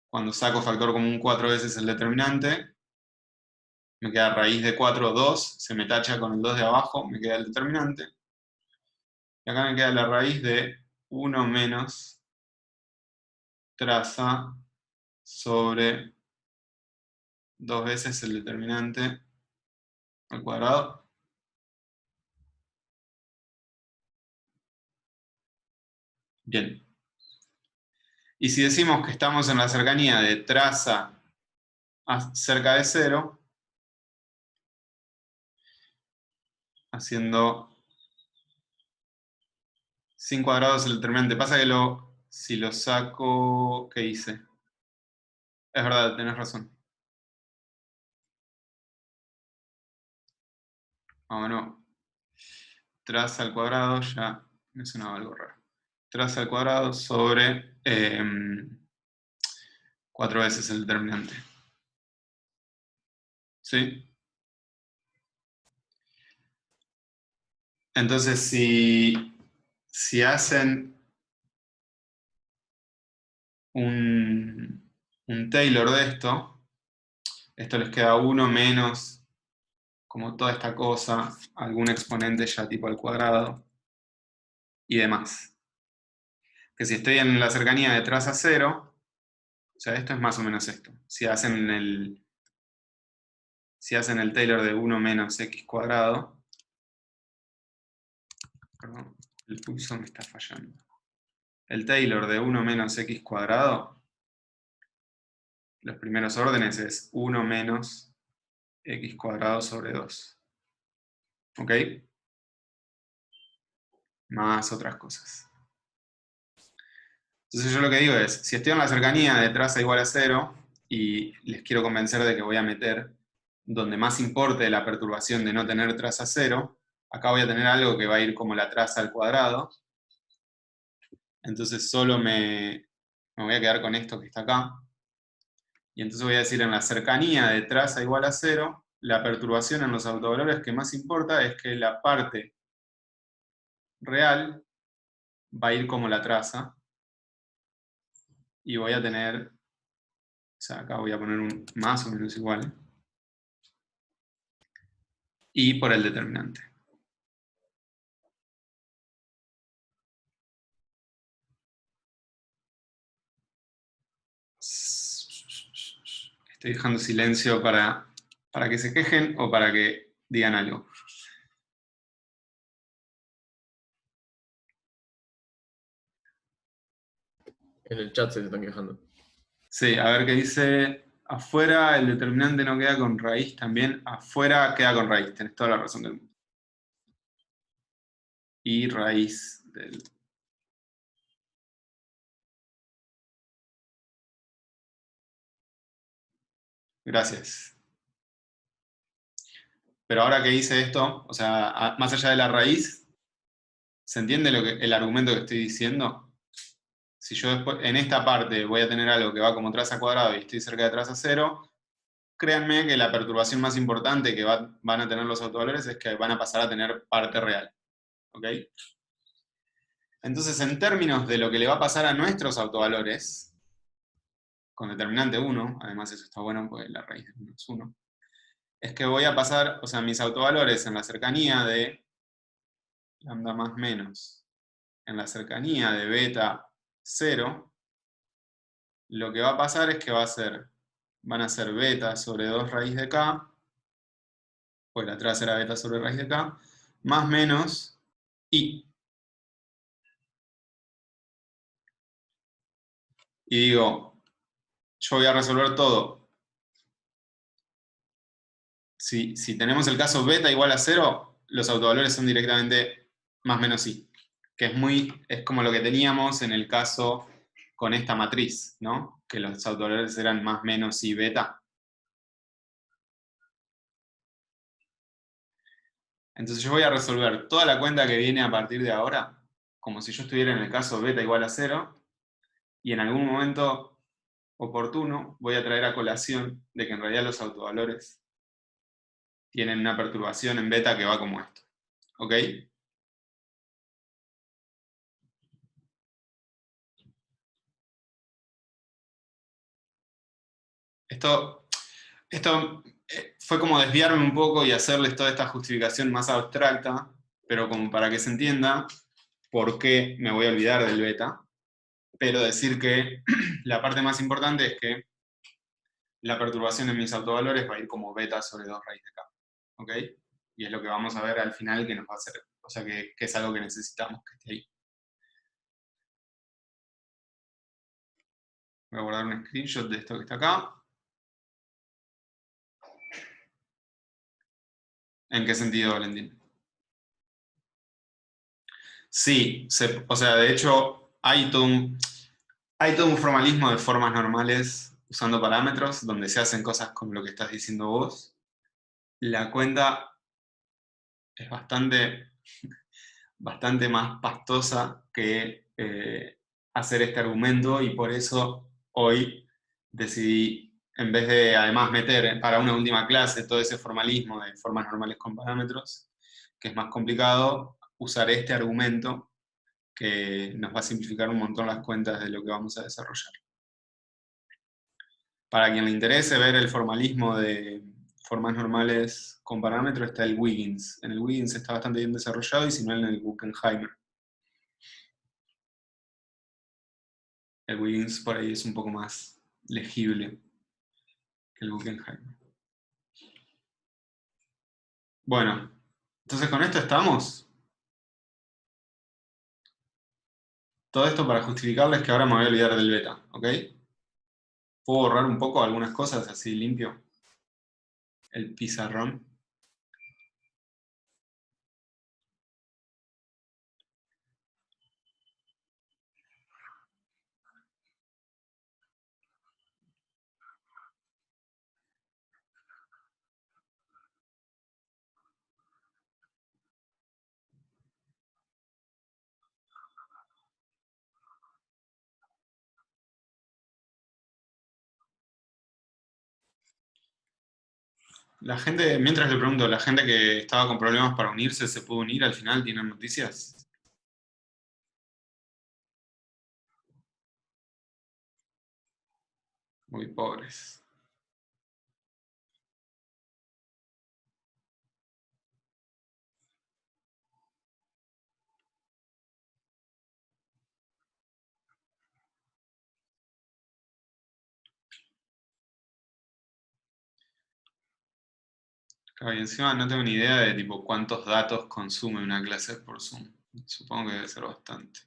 cuando saco factor común 4 veces el determinante, me queda raíz de 4, 2, se me tacha con el 2 de abajo, me queda el determinante. Y acá me queda la raíz de 1 menos traza sobre 2 veces el determinante al cuadrado. Bien. Y si decimos que estamos en la cercanía de traza cerca de 0, haciendo sin cuadrados el determinante. Pasa que si lo saco, ¿qué hice? Es verdad, tenés razón. Vámonos. Traza al cuadrado, ya me sonaba algo raro. Traza al cuadrado sobre 4 veces el determinante. ¿Sí? Entonces, si hacen un Taylor de esto les queda 1 menos, como toda esta cosa, algún exponente ya tipo al cuadrado, y demás. Que si estoy en la cercanía de traza 0, o sea, esto es más o menos esto. Si hacen el Taylor de 1 menos x cuadrado, perdón, el pulso me está fallando. El Taylor de 1 menos x cuadrado, los primeros órdenes es 1 menos x cuadrado sobre 2. ¿Ok? Más otras cosas. Entonces yo lo que digo es, si estoy en la cercanía de traza igual a 0 y les quiero convencer de que voy a meter donde más importe la perturbación de no tener traza 0, acá voy a tener algo que va a ir como la traza al cuadrado. Entonces solo me voy a quedar con esto que está acá. Y entonces voy a decir en la cercanía de traza igual a 0, la perturbación en los autovalores que más importa es que la parte real va a ir como la traza. Y voy a tener, o sea, acá voy a poner un más o menos igual. Y por el determinante. Estoy dejando silencio para que se quejen o para que digan algo. En el chat se están quejando. Sí, a ver qué dice. Afuera el determinante no queda con raíz también. Afuera queda con raíz, tenés toda la razón del mundo. Y raíz del... Gracias. Pero ahora que hice esto, o sea, más allá de la raíz, ¿se entiende el argumento que estoy diciendo? Si yo después, en esta parte voy a tener algo que va como traza cuadrado y estoy cerca de traza 0, créanme que la perturbación más importante que van a tener los autovalores es que van a pasar a tener parte real. ¿Ok? Entonces, en términos de lo que le va a pasar a nuestros autovalores, con determinante 1, además eso está bueno porque la raíz de 1 es 1, es que voy a pasar, o sea, mis autovalores en la cercanía de lambda más menos, en la cercanía de beta 0, lo que va a pasar es que van a ser beta sobre 2 raíz de k, pues la traza era beta sobre raíz de k, más menos i. Y digo, yo voy a resolver todo. Si tenemos el caso beta igual a 0, los autovalores son directamente más menos i, que es como lo que teníamos en el caso con esta matriz, ¿no? Que los autovalores eran más menos i beta. Entonces yo voy a resolver toda la cuenta que viene a partir de ahora, como si yo estuviera en el caso beta igual a 0, y en algún momento oportuno voy a traer a colación de que en realidad los autovalores tienen una perturbación en beta que va como esto. ¿Ok? Esto fue como desviarme un poco y hacerles toda esta justificación más abstracta, pero como para que se entienda por qué me voy a olvidar del beta, pero decir que la parte más importante es que la perturbación en mis autovalores va a ir como beta sobre 2 raíz de k. ¿Ok? Y es lo que vamos a ver al final que nos va a hacer, o sea que es algo que necesitamos que esté ahí. Voy a guardar un screenshot de esto que está acá. ¿En qué sentido, Valentín? Sí, o sea, de hecho hay todo un formalismo de formas normales usando parámetros donde se hacen cosas como lo que estás diciendo vos. La cuenta es bastante más pastosa que hacer este argumento y por eso hoy decidí, en vez de además meter para una última clase todo ese formalismo de formas normales con parámetros, que es más complicado, usar este argumento que nos va a simplificar un montón las cuentas de lo que vamos a desarrollar. Para quien le interese ver el formalismo de formas normales con parámetros, está el Wiggins. En el Wiggins está bastante bien desarrollado y si no en el Guggenheimer. El Wiggins por ahí es un poco más legible que el Guggenheimer. Bueno, entonces con esto estamos. Todo esto para justificarles que ahora me voy a olvidar del beta, ¿ok? ¿Puedo borrar un poco algunas cosas así limpio? El pizarrón. La gente, mientras le pregunto, ¿la gente que estaba con problemas para unirse se pudo unir al final? ¿Tienen noticias? Muy pobres. Claro, y encima no tengo ni idea de tipo cuántos datos consume una clase por Zoom. Supongo que debe ser bastante.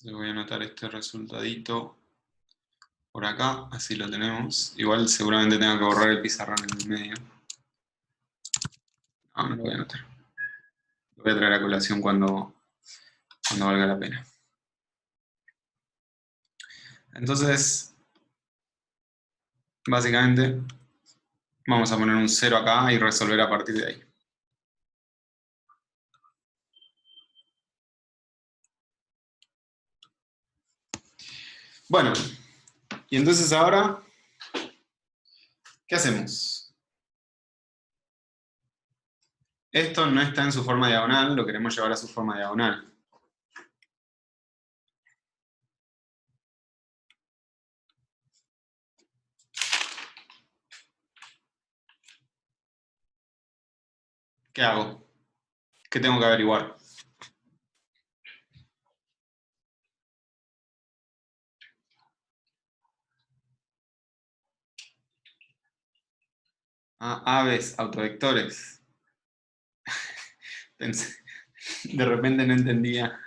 Le voy a anotar este resultadito por acá, así lo tenemos. Igual seguramente tengo que borrar el pizarrón en el medio. No, no lo voy a anotar. Lo voy a traer a colación cuando valga la pena. Entonces, básicamente, vamos a poner un 0 acá y resolver a partir de ahí. Bueno, y entonces ahora, ¿qué hacemos? Esto no está en su forma diagonal, lo queremos llevar a su forma diagonal. ¿Qué hago? ¿Qué tengo que averiguar? Ah, aves, autovectores. De repente no entendía.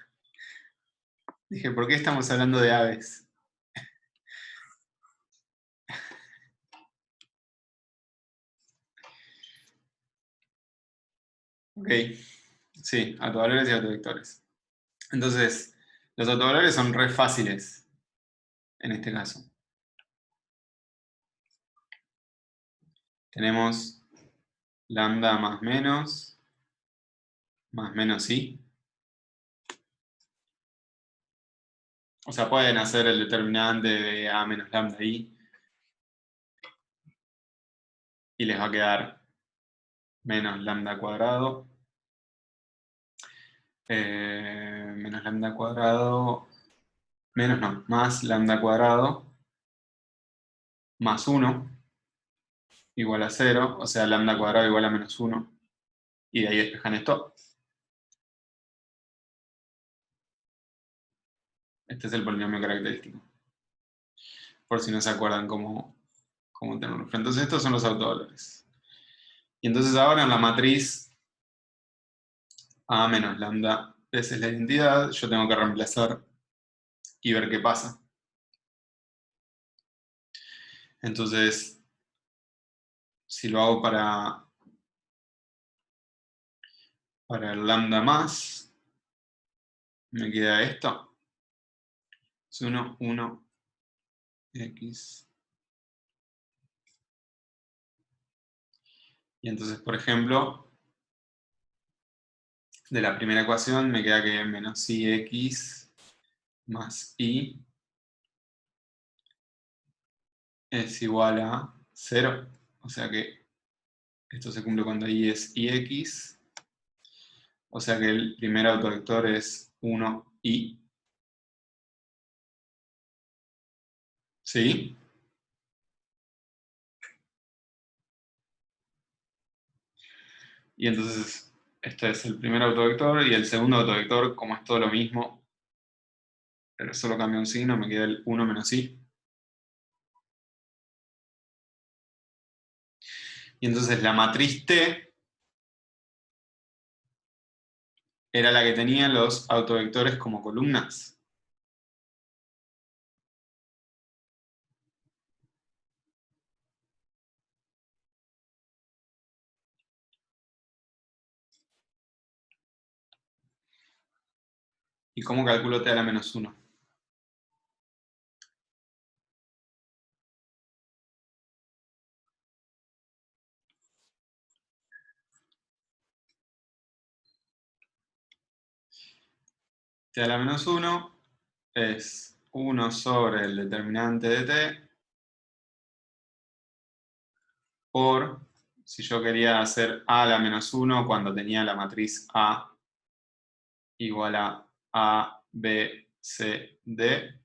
Dije, ¿por qué estamos hablando de aves? Ok, sí, autovalores y autovectores. Entonces, los autovalores son re fáciles en este caso. Tenemos lambda más menos i. O sea, pueden hacer el determinante de a menos lambda i y les va a quedar menos lambda cuadrado. Menos lambda cuadrado. Menos no, más lambda cuadrado más 1 igual a 0. O sea, lambda cuadrado igual a menos 1. Y de ahí despejan esto. Este es el polinomio característico. Por si no se acuerdan cómo tenerlo. Entonces estos son los autovalores. Y entonces ahora en la matriz A menos lambda veces la identidad, yo tengo que reemplazar y ver qué pasa. Entonces, si lo hago para el lambda más, me queda esto. Es 1, 1, x. Y entonces, por ejemplo, de la primera ecuación me queda que menos ix más y es igual a 0. O sea que Esto se cumple cuando y es ix. O sea que el primer autovector es 1i. ¿Sí? Y entonces este es el primer autovector, y el segundo autovector, como es todo lo mismo, pero solo cambia un signo, me queda el 1 menos i. Y entonces la matriz T era la que tenía los autovectores como columnas. ¿Y cómo calculo T a la menos 1? T a la menos 1 es 1 sobre el determinante de T por, si yo quería hacer A a la menos 1 cuando tenía la matriz A igual a, B, C, D,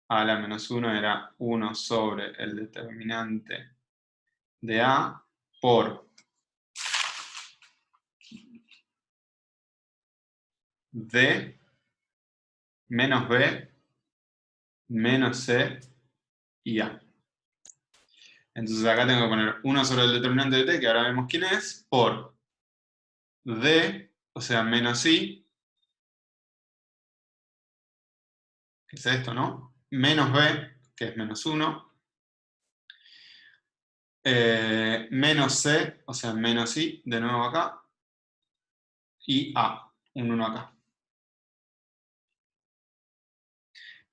A a la menos 1 era 1 sobre el determinante de A por D menos B menos C y A. Entonces acá tengo que poner 1 sobre el determinante de T, que ahora vemos quién es, por D, o sea, menos I, que es esto, ¿no? Menos B, que es menos 1, menos C, o sea, menos I, de nuevo acá, y A, un 1 acá.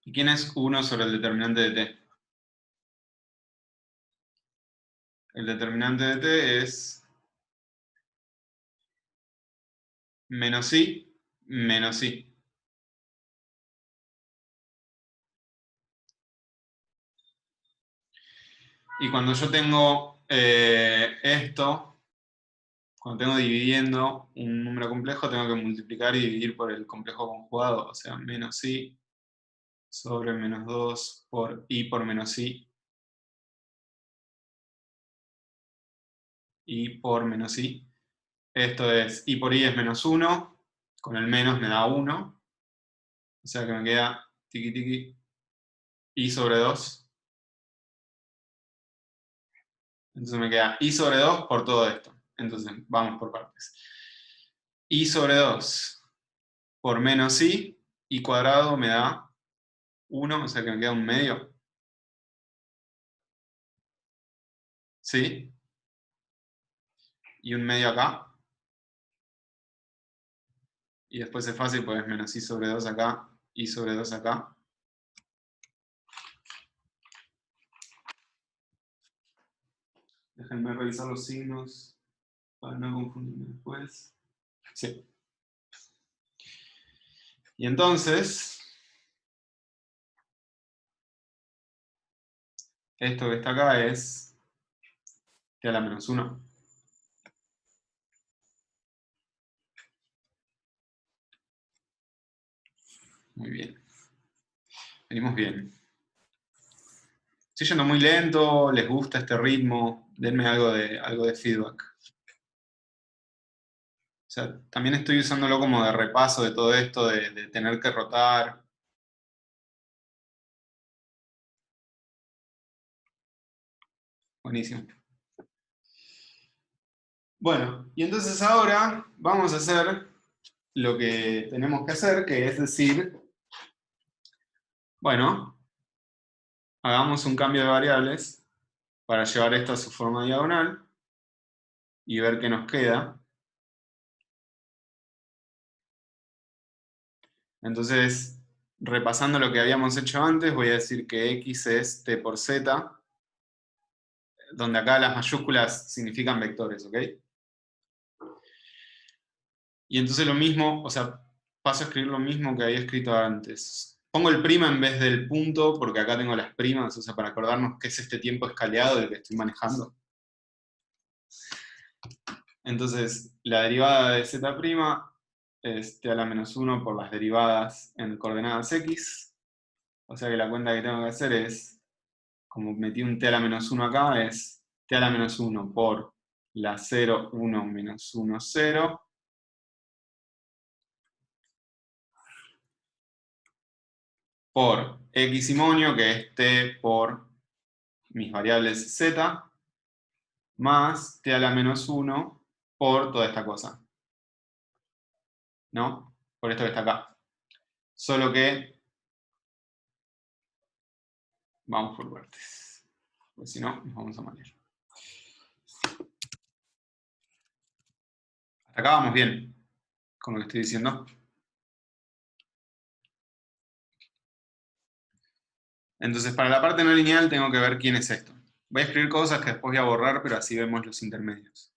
¿Y quién es 1 sobre el determinante de T? El determinante de T es menos I, menos I. Y cuando yo tengo esto, cuando tengo dividiendo un número complejo, tengo que multiplicar y dividir por el complejo conjugado, o sea, menos I sobre menos 2 por I por menos I por menos I. Esto es, I por I es menos 1, con el menos me da 1, o sea que me queda tiqui tiqui I sobre 2. Entonces me queda I sobre 2 por todo esto. Entonces, vamos por partes. I sobre 2 por menos I cuadrado me da 1, o sea que me queda un medio. ¿Sí? Y un medio acá. Y después es fácil, pues menos I sobre 2 acá, I sobre 2 acá. Déjenme revisar los signos para no confundirme después. Sí. Y entonces, esto que está acá es T a la menos 1. Muy bien. Venimos bien. Estoy yendo muy lento, les gusta este ritmo, denme algo de feedback. O sea, también estoy usándolo como de repaso de todo esto, de tener que rotar. Buenísimo. Bueno, y entonces ahora vamos a hacer lo que tenemos que hacer, que es decir, bueno, hagamos un cambio de variables para llevar esto a su forma diagonal y ver qué nos queda. Entonces, repasando lo que habíamos hecho antes, voy a decir que x es t por z, donde acá las mayúsculas significan vectores, ¿ok? Y entonces lo mismo, o sea, paso a escribir lo mismo que había escrito antes. Pongo el prima en vez del punto, porque acá tengo las primas, o sea, para acordarnos qué es este tiempo escaleado del que estoy manejando. Entonces, la derivada de z' es t a la menos 1 por las derivadas en coordenadas x. O sea que la cuenta que tengo que hacer es, como metí un t a la menos 1 acá, es t a la menos 1 por la 0, 1, menos 1, 0. Por x simonio, que es t por mis variables z, más t a la menos 1 por toda esta cosa. ¿No? Por esto que está acá. Solo que vamos por partes. Porque si no, nos vamos a marear. Hasta acá vamos bien con lo que estoy diciendo. Entonces, para la parte no lineal tengo que ver quién es esto. Voy a escribir cosas que después voy a borrar, pero así vemos los intermedios.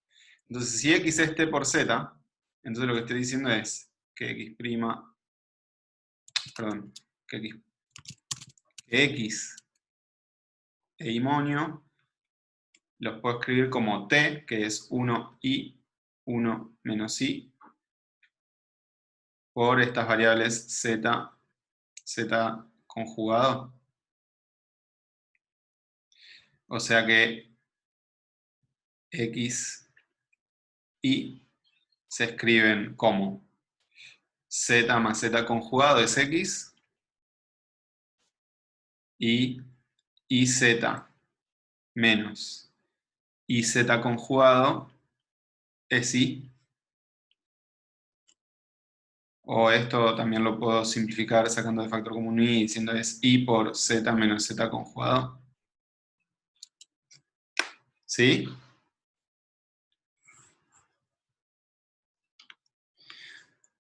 Entonces, si x es t por z, entonces lo que estoy diciendo es que x e imonio los puedo escribir como t, que es 1i, 1 menos i, por estas variables z conjugado. O sea que x y se escriben como z más z conjugado es x y iz menos iz conjugado es y. O esto también lo puedo simplificar sacando de factor común y diciendo es y por z menos z conjugado. ¿Sí?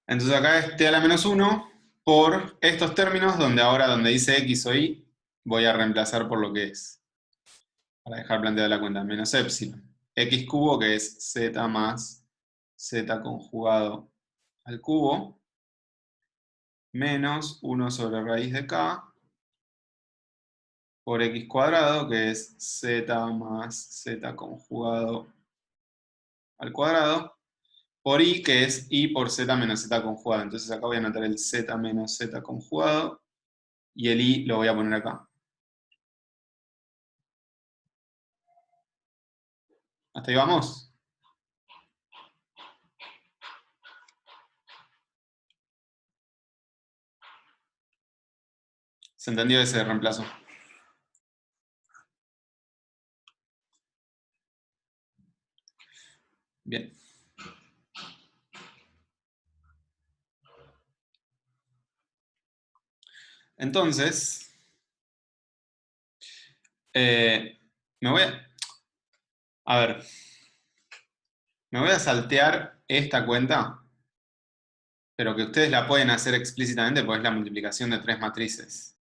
Entonces acá es t a la menos 1 por estos términos donde ahora donde dice x o y voy a reemplazar por lo que es. Para dejar planteada la cuenta, menos epsilon. X cubo que es z más z conjugado al cubo, menos 1 sobre raíz de k, por x cuadrado, que es z más z conjugado al cuadrado, por y, que es y por z menos z conjugado. Entonces acá voy a anotar el z menos z conjugado, y el y lo voy a poner acá. ¿Hasta ahí vamos? ¿Se entendió ese reemplazo? Bien. Entonces, me voy a ver, me voy a saltear esta cuenta, pero que ustedes la pueden hacer explícitamente porque es la multiplicación de tres matrices.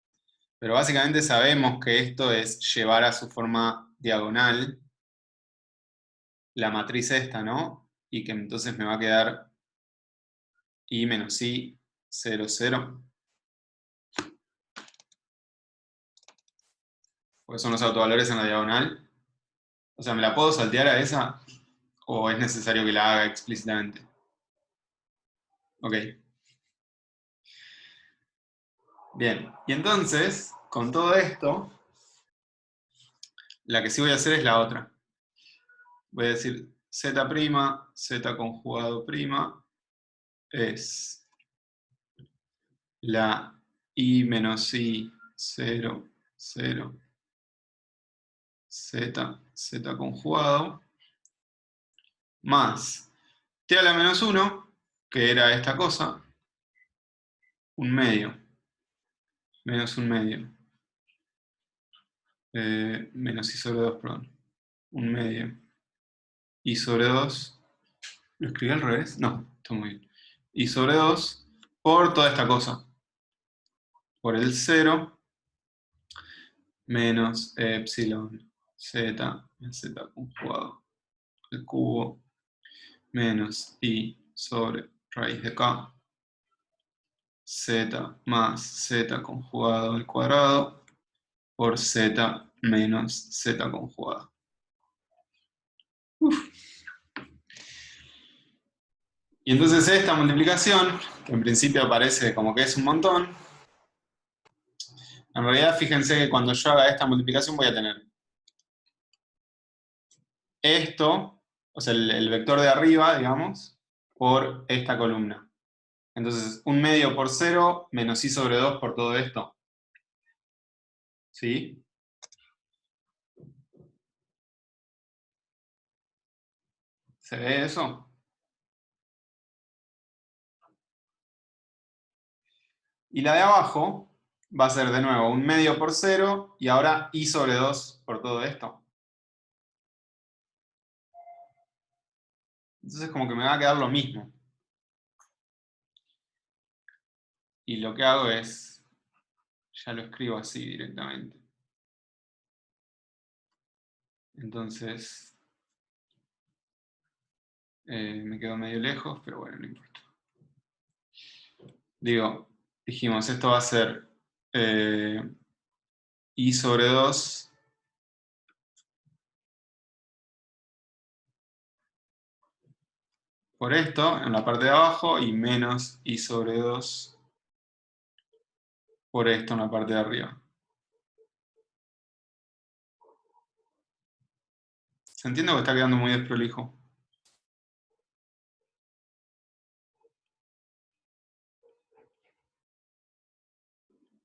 Pero básicamente sabemos que esto es llevar a su forma diagonal la matriz esta, ¿no? Y que entonces me va a quedar i menos i, 0, 0. Porque son los autovalores en la diagonal. O sea, ¿me la puedo saltear a esa? ¿O es necesario que la haga explícitamente? Ok. Bien. Y entonces, con todo esto, la que sí voy a hacer es la otra. Voy a decir z', z conjugado prima, es la i menos i, 0, 0, z conjugado, más t a la menos 1, que era esta cosa, un medio, menos un medio, menos i sobre 2, perdón, un medio, i sobre 2, ¿lo escribí al revés? No, está muy bien, i sobre 2, por toda esta cosa, por el 0, menos epsilon z, z conjugado al cubo, menos i sobre raíz de k, z más z conjugado al cuadrado, por z menos z conjugado. Uf. Y entonces esta multiplicación, que en principio parece como que es un montón, en realidad fíjense que cuando yo haga esta multiplicación voy a tener esto, o sea, el vector de arriba, digamos, por esta columna. Entonces, 1/2 por 0 menos i sobre 2 por todo esto. ¿Sí? ¿Se ve eso? Y la de abajo va a ser de nuevo 1/2 por 0 y ahora i sobre 2 por todo esto. Entonces como que me va a quedar lo mismo. Y lo que hago es, ya lo escribo así directamente. Entonces, me quedo medio lejos, pero bueno, no importa. Dijimos, esto va a ser i sobre 2 por esto en la parte de abajo y menos i sobre 2 por esto en la parte de arriba. ¿Se entiende o está quedando muy desprolijo?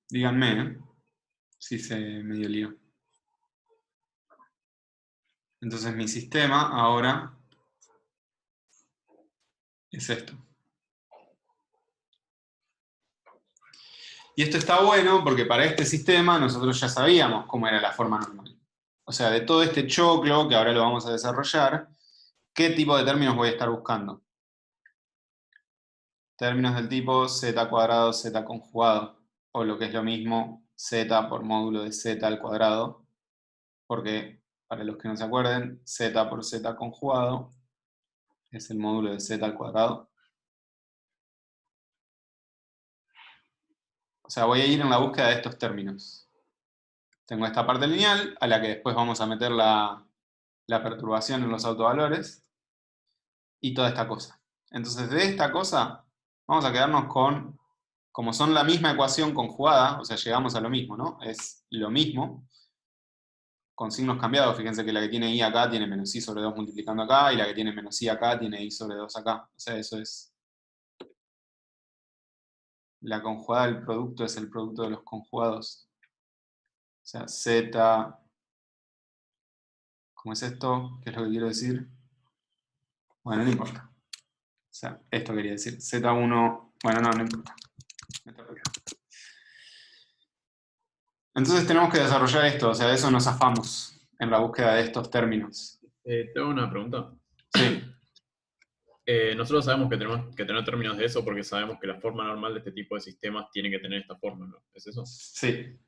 Díganme, si se medio lío. Entonces mi sistema ahora es esto. Y esto está bueno porque para este sistema nosotros ya sabíamos cómo era la forma normal. O sea, de todo este choclo, que ahora lo vamos a desarrollar, ¿qué tipo de términos voy a estar buscando? Términos del tipo z cuadrado, z conjugado, o lo que es lo mismo, z por módulo de z al cuadrado, porque, para los que no se acuerden, z por z conjugado es el módulo de z al cuadrado. O sea, voy a ir en la búsqueda de estos términos. Tengo esta parte lineal, a la que después vamos a meter la perturbación en los autovalores, y toda esta cosa. Entonces, de esta cosa, vamos a quedarnos con, como son la misma ecuación conjugada, o sea, llegamos a lo mismo, ¿no? Es lo mismo, con signos cambiados. Fíjense que la que tiene i acá tiene menos i sobre 2 multiplicando acá, y la que tiene menos i acá tiene i sobre 2 acá. O sea, eso es... La conjugada del producto es el producto de los conjugados. O sea, z... ¿Cómo es esto? ¿Qué es lo que quiero decir? Bueno, no importa. O sea, esto quería decir. Z1... Bueno, no importa. Me está olvidando. Entonces tenemos que desarrollar esto, o sea, de eso nos zafamos en la búsqueda de estos términos. Tengo una pregunta. Sí, Nosotros sabemos que tenemos que tener términos de eso porque sabemos que la forma normal de este tipo de sistemas tiene que tener esta forma, ¿no? ¿Es eso? sí.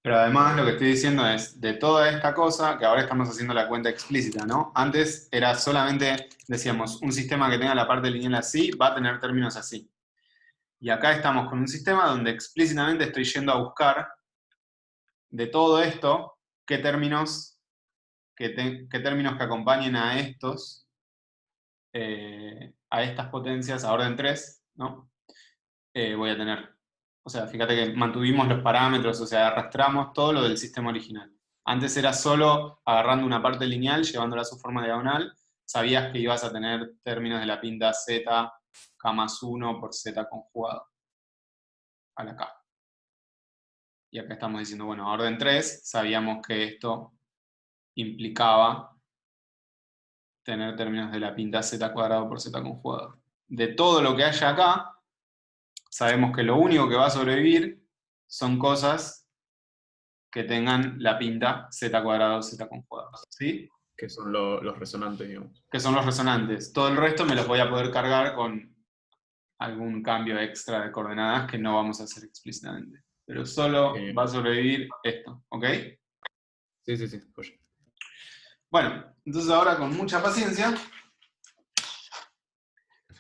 Pero además lo Eh, que estoy diciendo es, de toda esta cosa, que ahora estamos haciendo la cuenta explícita, ¿no? Antes era solamente, decíamos, un sistema que tenga la parte lineal así, va a tener términos así. Y acá estamos con un sistema donde explícitamente estoy yendo a buscar de todo esto, qué términos qué términos que acompañen a estos, a estas potencias, a orden 3, ¿no? Voy a tener. O sea, fíjate que mantuvimos los parámetros, o sea, arrastramos todo lo del sistema original. Antes era solo agarrando una parte lineal, llevándola a su forma diagonal, sabías que ibas a tener términos de la pinta z, k más 1 por z conjugado, a la k. Y acá estamos diciendo, bueno, a orden 3, sabíamos que esto implicaba tener términos de la pinta z cuadrado por z conjugado. De todo lo que haya acá, sabemos que lo único que va a sobrevivir son cosas que tengan la pinta z cuadrado z conjugado. ¿Sí? que son los resonantes, digamos. Que son los resonantes. Todo el resto me los voy a poder cargar con algún cambio extra de coordenadas que no vamos a hacer explícitamente. Pero solo va a Genial. sobrevivir esto, ¿ok? Sí, sí, sí. Oye. Bueno, entonces ahora con mucha paciencia,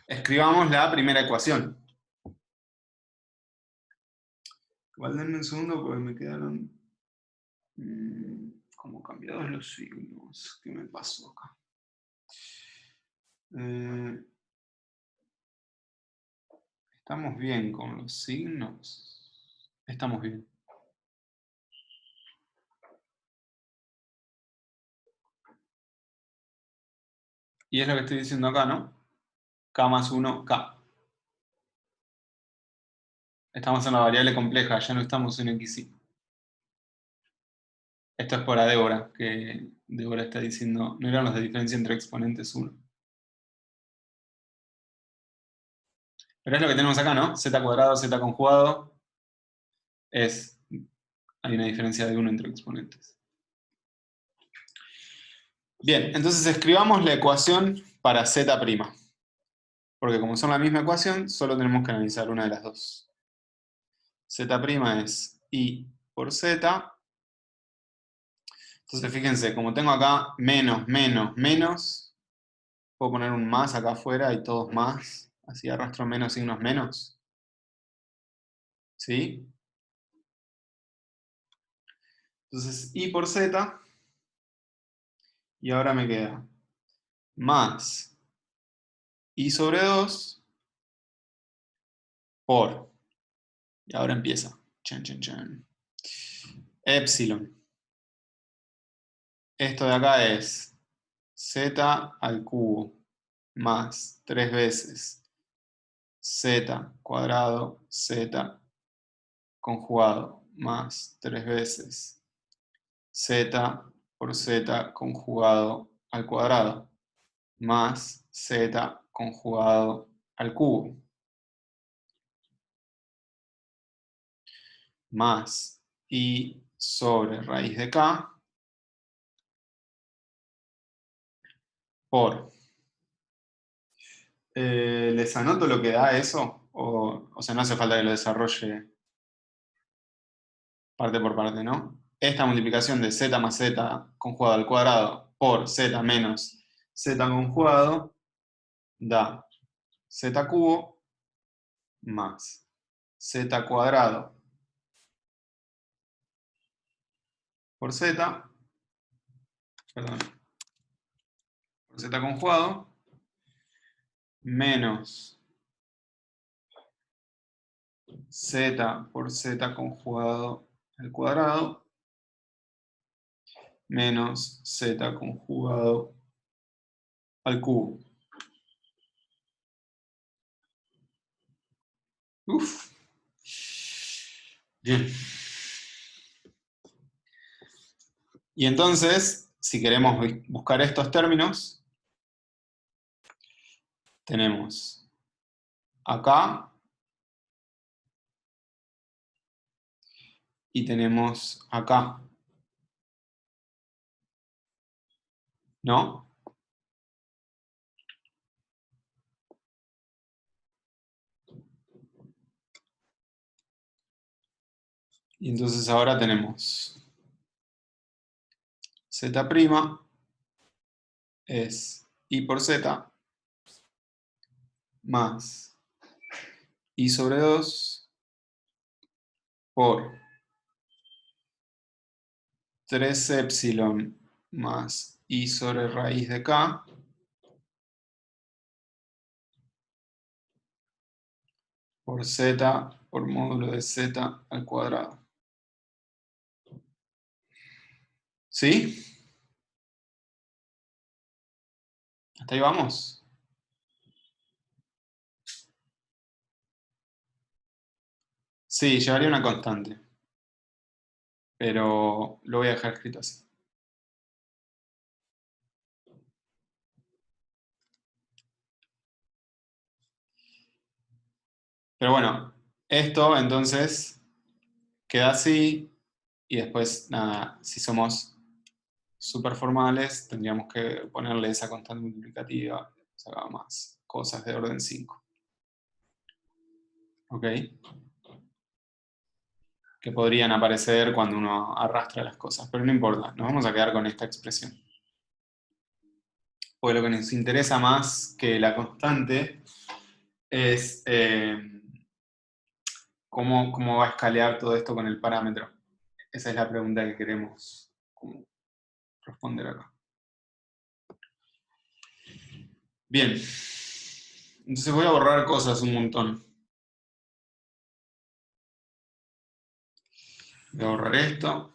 escribamos la primera ecuación. Igual denme un segundo porque me quedaron como cambiados los signos. ¿Qué me pasó acá? ¿Estamos bien con los signos? Estamos bien. Y es lo que estoy diciendo acá, ¿no? K más 1, K. Estamos en la variable compleja, ya no estamos en XY. Esto es para Débora, que Débora está diciendo, no eran los de diferencia entre exponentes 1. Pero es lo que tenemos acá, ¿no? Z cuadrado, Z conjugado, hay una diferencia de 1 entre exponentes. Bien, entonces escribamos la ecuación para Z'. Porque como son la misma ecuación, solo tenemos que analizar una de las dos. Z' es I por Z. Entonces fíjense, como tengo acá menos, menos, menos, puedo poner un más acá afuera y todos más. Así arrastro menos signos menos. ¿Sí? Entonces I por Z. Y ahora me queda más I sobre 2 por. Y ahora empieza. Chan, chan, chan. Epsilon. Esto de acá es Z al cubo más 3 veces Z cuadrado Z conjugado más 3 veces Z por Z conjugado al cuadrado más Z conjugado al cubo más I sobre raíz de K por. ¿Les anoto lo que da eso? O sea, no hace falta que lo desarrolle parte por parte, ¿no? Esta multiplicación de z más z conjugado al cuadrado por z menos z conjugado da z cubo más z cuadrado por z, perdón, por z conjugado, menos z por z conjugado al cuadrado, menos z conjugado al cubo. Uf. Bien. Y entonces, si queremos buscar estos términos, tenemos acá y tenemos acá, ¿no? Y entonces ahora tenemos Z' es I por Z más I sobre 2 por 3 epsilon más I sobre raíz de K por Z por módulo de Z al cuadrado. ¿Sí? ¿Hasta ahí vamos? Sí, llevaría una constante, pero lo voy a dejar escrito así. Pero bueno, esto entonces queda así y después, nada, si somos súper formales, tendríamos que ponerle esa constante multiplicativa, o sea, más cosas de orden 5. ¿Ok? Que podrían aparecer cuando uno arrastra las cosas, pero no importa, nos vamos a quedar con esta expresión. Porque lo que nos interesa más que la constante es cómo va a escalear todo esto con el parámetro. Esa es la pregunta que queremos responder acá. Bien, entonces voy a borrar cosas un montón. Voy a borrar esto.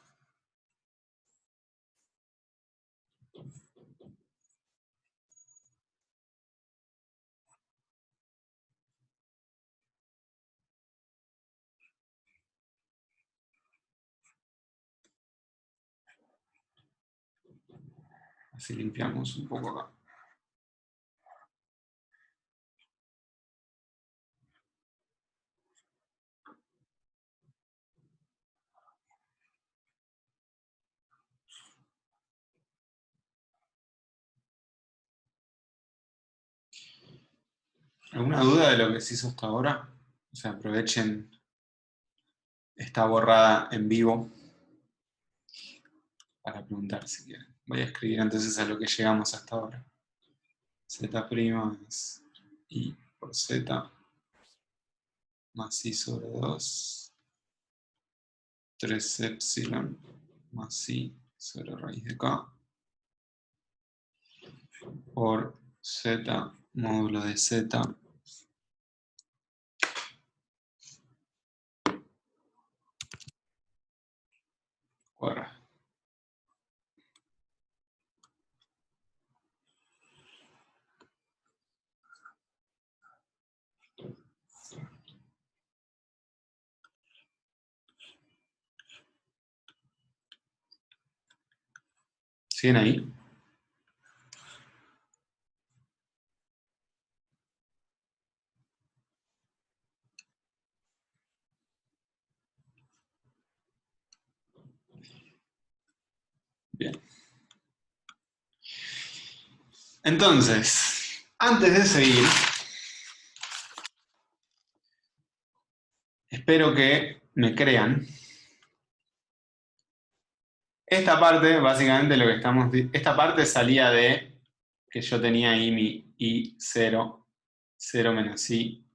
Así limpiamos un poco acá. ¿Alguna duda de lo que se hizo hasta ahora? O sea, aprovechen, está borrada en vivo para preguntar si quieren. Voy a escribir entonces a lo que llegamos hasta ahora. Z' es I por Z más I sobre 2, 3 epsilon más I sobre raíz de K por Z módulo de Z cuadrado. ¿Siguen ahí? Bien. Entonces, antes de seguir, espero que me crean. Esta parte, básicamente lo que estamos... Esta parte salía de que yo tenía ahí mi I0, 0 menos I,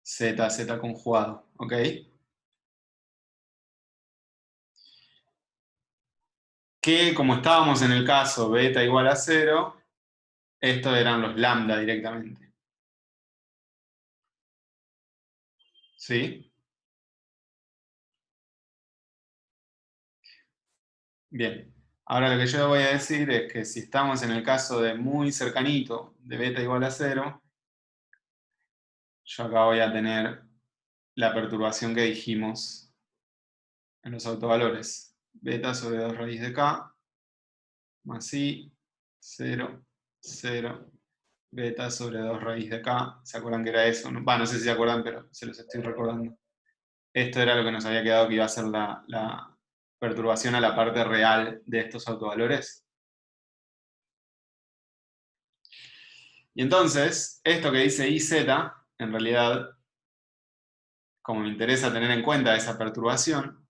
Z, Z conjugado, ¿ok? Que como estábamos en el caso beta igual a 0, estos eran los lambda directamente. ¿Sí? Bien. Ahora lo que yo voy a decir es que si estamos en el caso de muy cercanito, de beta igual a 0, yo acá voy a tener la perturbación que dijimos en los autovalores. Beta sobre 2 raíz de K, más I, 0, 0, beta sobre 2 raíz de K. ¿Se acuerdan que era eso? No sé si se acuerdan, pero se los estoy recordando. Esto era lo que nos había quedado que iba a ser la perturbación a la parte real de estos autovalores. Y entonces, esto que dice IZ, en realidad, como me interesa tener en cuenta esa perturbación,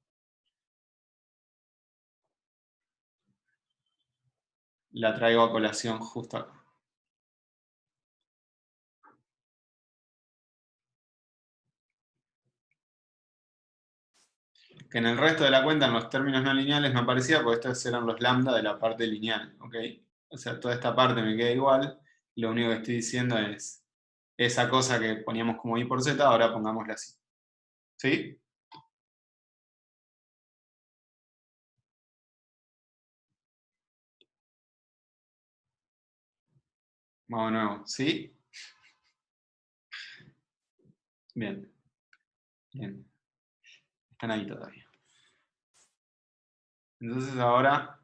la traigo a colación justo acá. Que en el resto de la cuenta, en los términos no lineales, no aparecía, porque estos eran los lambda de la parte lineal, ¿ok? O sea, toda esta parte me queda igual, lo único que estoy diciendo es esa cosa que poníamos como I por Z, ahora pongámosla así. ¿Sí? Vamos de nuevo, ¿sí? Bien, bien. Están ahí todavía. Entonces ahora,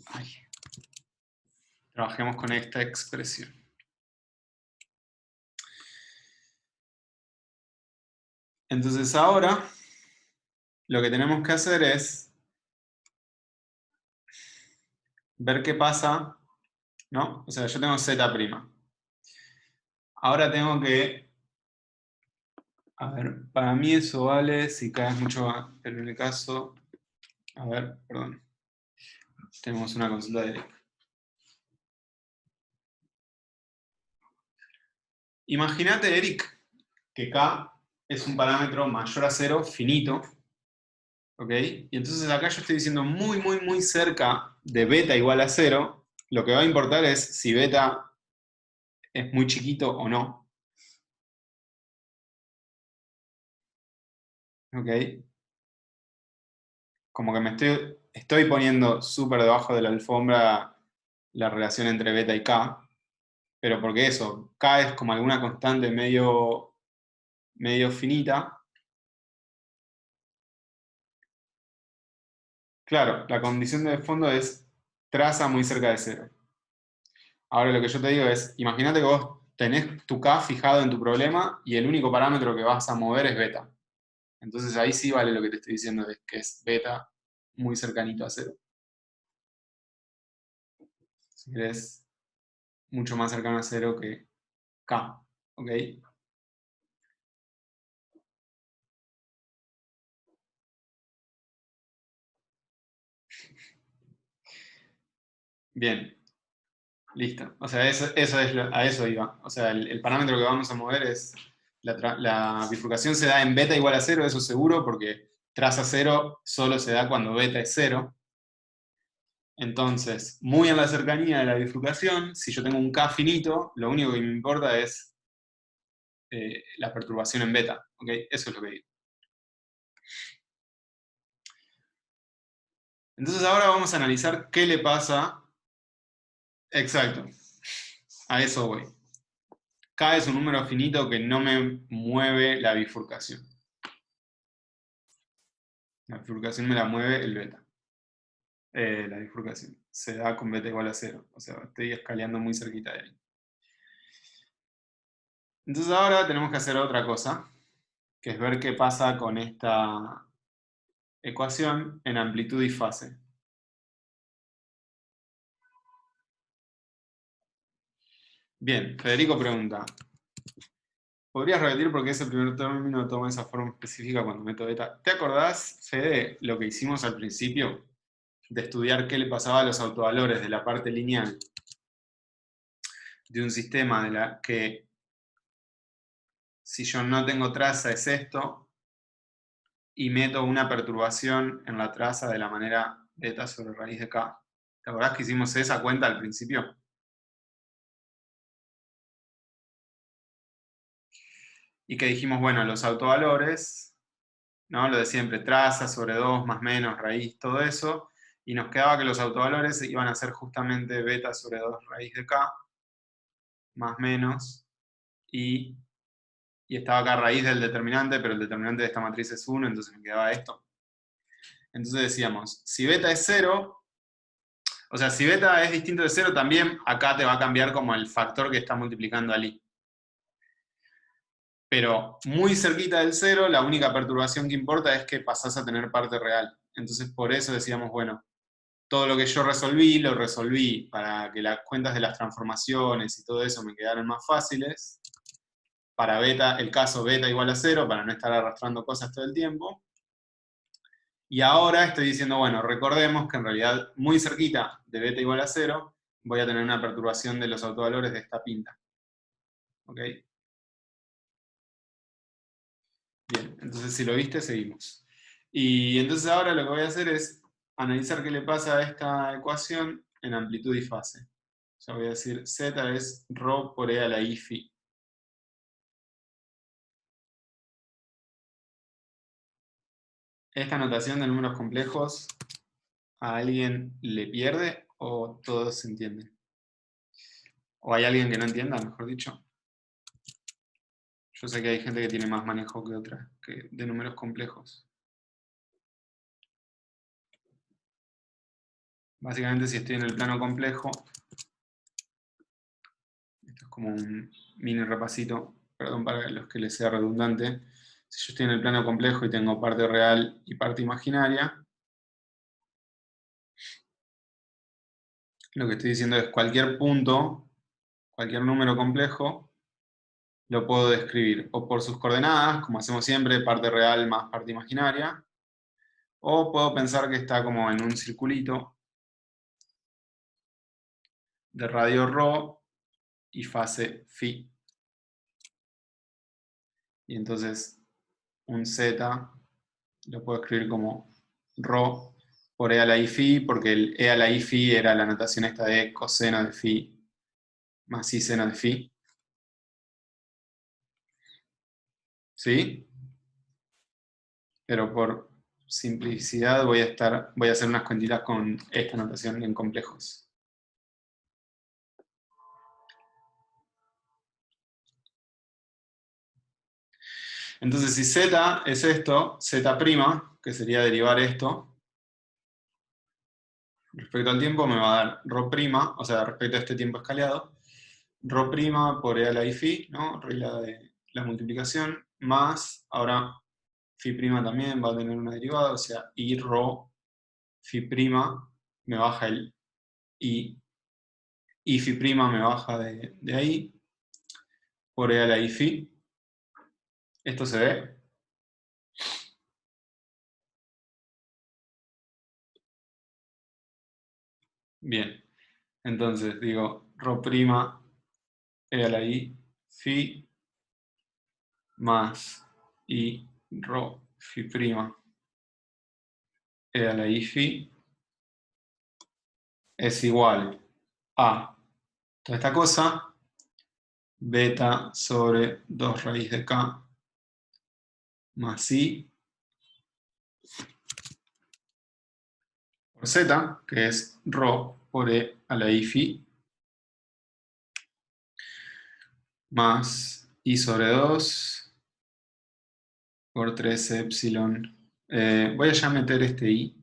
ay, trabajemos con esta expresión. Entonces ahora, lo que tenemos que hacer es ver qué pasa, ¿no? O sea, yo tengo Z'. Ahora tengo que, a ver, para mí eso vale si caes mucho, pero en el caso, a ver, perdón, tenemos una consulta de Eric. Imagínate, Eric, que K es un parámetro mayor a 0, finito, ¿ok? Y entonces acá yo estoy diciendo muy, muy, muy cerca de beta igual a 0, lo que va a importar es si beta es muy chiquito o no. ¿ok? Como que estoy poniendo súper debajo de la alfombra la relación entre beta y K, pero porque eso, K es como alguna constante medio finita. Claro, la condición de fondo es traza muy cerca de cero. Ahora lo que yo te digo es, imagínate que vos tenés tu K fijado en tu problema y el único parámetro que vas a mover es beta. Entonces ahí sí vale lo que te estoy diciendo, es que es beta muy cercanito a cero. Si querés, mucho más cercano a cero que K, ¿ok? Bien, listo. O sea, a eso iba. O sea, el parámetro que vamos a mover es, la bifurcación se da en beta igual a cero, eso seguro, porque traza cero solo se da cuando beta es cero. Entonces, muy en la cercanía de la bifurcación, si yo tengo un K finito, lo único que me importa es la perturbación en beta, ¿ok? Eso es lo que digo. Entonces ahora vamos a analizar qué le pasa. Exacto, a eso voy. K es un número finito que no me mueve la bifurcación. La bifurcación me la mueve el beta. La bifurcación se da con beta igual a cero. O sea, estoy escaleando muy cerquita de él. Entonces ahora tenemos que hacer otra cosa, que es ver qué pasa con esta ecuación en amplitud y fase. Bien, Federico pregunta, ¿podrías repetir por qué ese primer término toma esa forma específica cuando meto beta? ¿Te acordás, Fede, lo que hicimos al principio? De estudiar qué le pasaba a los autovalores de la parte lineal de un sistema de la que si yo no tengo traza es esto, y meto una perturbación en la traza de la manera beta sobre raíz de k. ¿Te acordás que hicimos esa cuenta al principio? Y que dijimos, bueno, los autovalores, ¿no? Lo de siempre, traza sobre 2 más menos, raíz, todo eso, y nos quedaba que los autovalores iban a ser justamente beta sobre 2 raíz de k, más menos, y estaba acá raíz del determinante, pero el determinante de esta matriz es 1, entonces me quedaba esto. Entonces decíamos, si beta es 0, o sea, si beta es distinto de 0, también acá te va a cambiar como el factor que está multiplicando al i. Pero muy cerquita del 0, la única perturbación que importa es que pasás a tener parte real. Entonces por eso decíamos, bueno, todo lo que yo resolví, lo resolví para que las cuentas de las transformaciones y todo eso me quedaran más fáciles. Para beta, el caso beta igual a 0, para no estar arrastrando cosas todo el tiempo. Y ahora estoy diciendo, bueno, recordemos que en realidad muy cerquita de beta igual a 0, voy a tener una perturbación de los autovalores de esta pinta. ¿Ok? Bien, entonces si lo viste, seguimos. Y entonces ahora lo que voy a hacer es analizar qué le pasa a esta ecuación en amplitud y fase. O sea, voy a decir z es ρ por e a la i phi. ¿Esta notación de números complejos a alguien le pierde o todos se entienden? ¿O hay alguien que no entienda, mejor dicho? Yo sé que hay gente que tiene más manejo que otra, que de números complejos. Básicamente, si estoy en el plano complejo, esto es como un mini repasito, perdón para los que les sea redundante. Si yo estoy en el plano complejo y tengo parte real y parte imaginaria, lo que estoy diciendo es cualquier punto, cualquier número complejo, lo puedo describir o por sus coordenadas, como hacemos siempre, parte real más parte imaginaria, o puedo pensar que está como en un circulito de radio ρ y fase phi. Y entonces un z lo puedo escribir como ρ por e a la i phi, porque el e a la i phi era la notación esta de coseno de phi más i seno de phi. ¿Sí? pero por simplicidad voy a hacer unas cuentitas con esta notación en complejos. Entonces, si z es esto, z', que sería derivar esto, respecto al tiempo me va a dar ρ', o sea, respecto a este tiempo escalado, ρ' por e a la i phi, ¿no? Regla de la multiplicación, más, ahora phi' también va a tener una derivada, o sea, i ρ phi' me baja el i phi' me baja de ahí, por e a la i phi. ¿Esto se ve? Bien. Entonces digo, ρ' e a la i phi más i ρ phi' e a la i phi es igual a toda esta cosa, beta sobre 2 raíz de k más i por z, que es ρ por e a la i phi, más i sobre 2 por 3 epsilon. Voy a ya meter este i.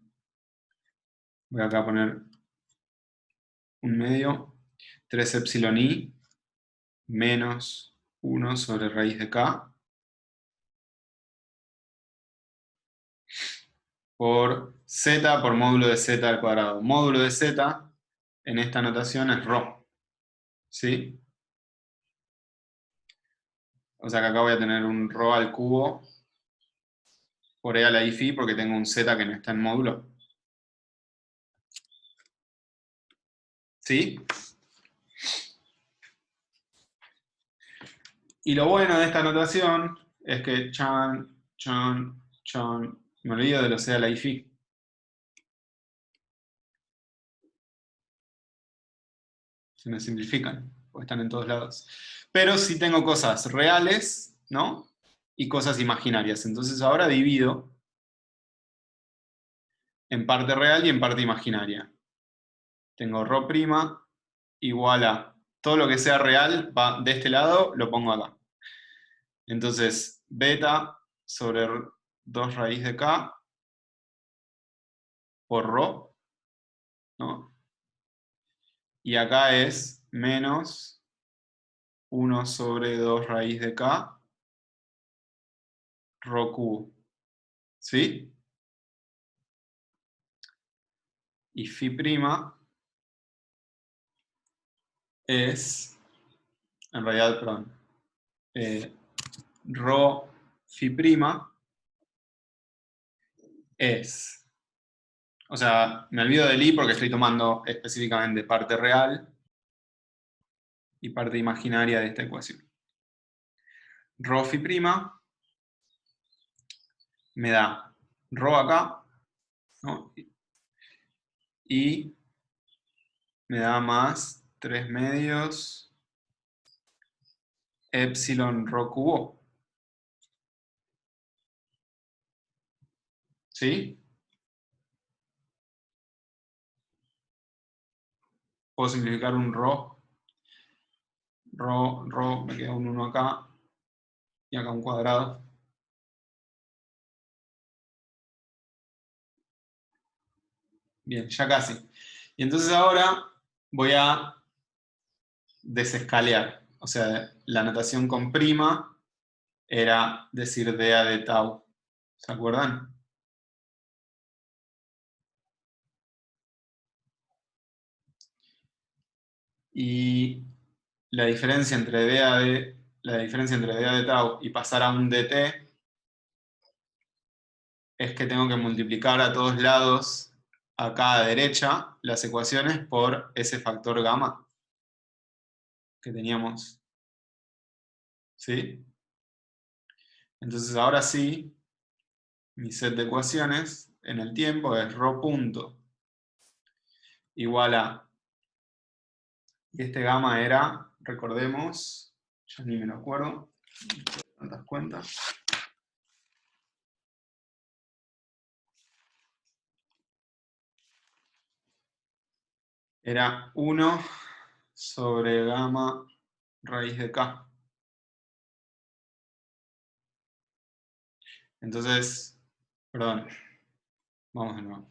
Voy acá a poner un medio. 3 epsilon i menos 1 sobre raíz de k por z por módulo de z al cuadrado. Módulo de z en esta notación es ρ. ¿Sí? O sea que acá voy a tener un ρ al cubo por e a la i phi porque tengo un z que no está en módulo. ¿Sí? Y lo bueno de esta notación es que me olvido de los e a la i phi. Se me simplifican, porque están en todos lados. Pero sí tengo cosas reales, ¿no? Y cosas imaginarias. Entonces ahora divido en parte real y en parte imaginaria. Tengo ρ' igual a todo lo que sea real va de este lado, lo pongo acá. Entonces, beta sobre 2 raíz de k por ρ, ¿no? Y acá es menos 1 sobre 2 raíz de k ρ cubo. ¿Sí? Y phi' es, en realidad, perdón, ρ phi' es, o sea, me olvido del i porque estoy tomando específicamente parte real y parte imaginaria de esta ecuación. Ρ phi' me da ρ acá, ¿no? Y me da más 3 medios epsilon ρ cubo. ¿Sí? Puedo simplificar un ρ, me queda un 1 acá y acá un cuadrado. Bien, ya casi. Y entonces ahora voy a desescalear. O sea, la notación con prima era decir dA de tau. ¿Se acuerdan? Y la diferencia entre dA de tau y pasar a un dt es que tengo que multiplicar a todos lados, acá a derecha, las ecuaciones por ese factor gamma que teníamos. ¿Sí? Entonces ahora sí, mi set de ecuaciones en el tiempo es ρ punto igual a, y este gamma era, recordemos, ya ni me lo acuerdo, tantas cuentas, era 1 sobre gamma raíz de k. Entonces, perdón, vamos de nuevo.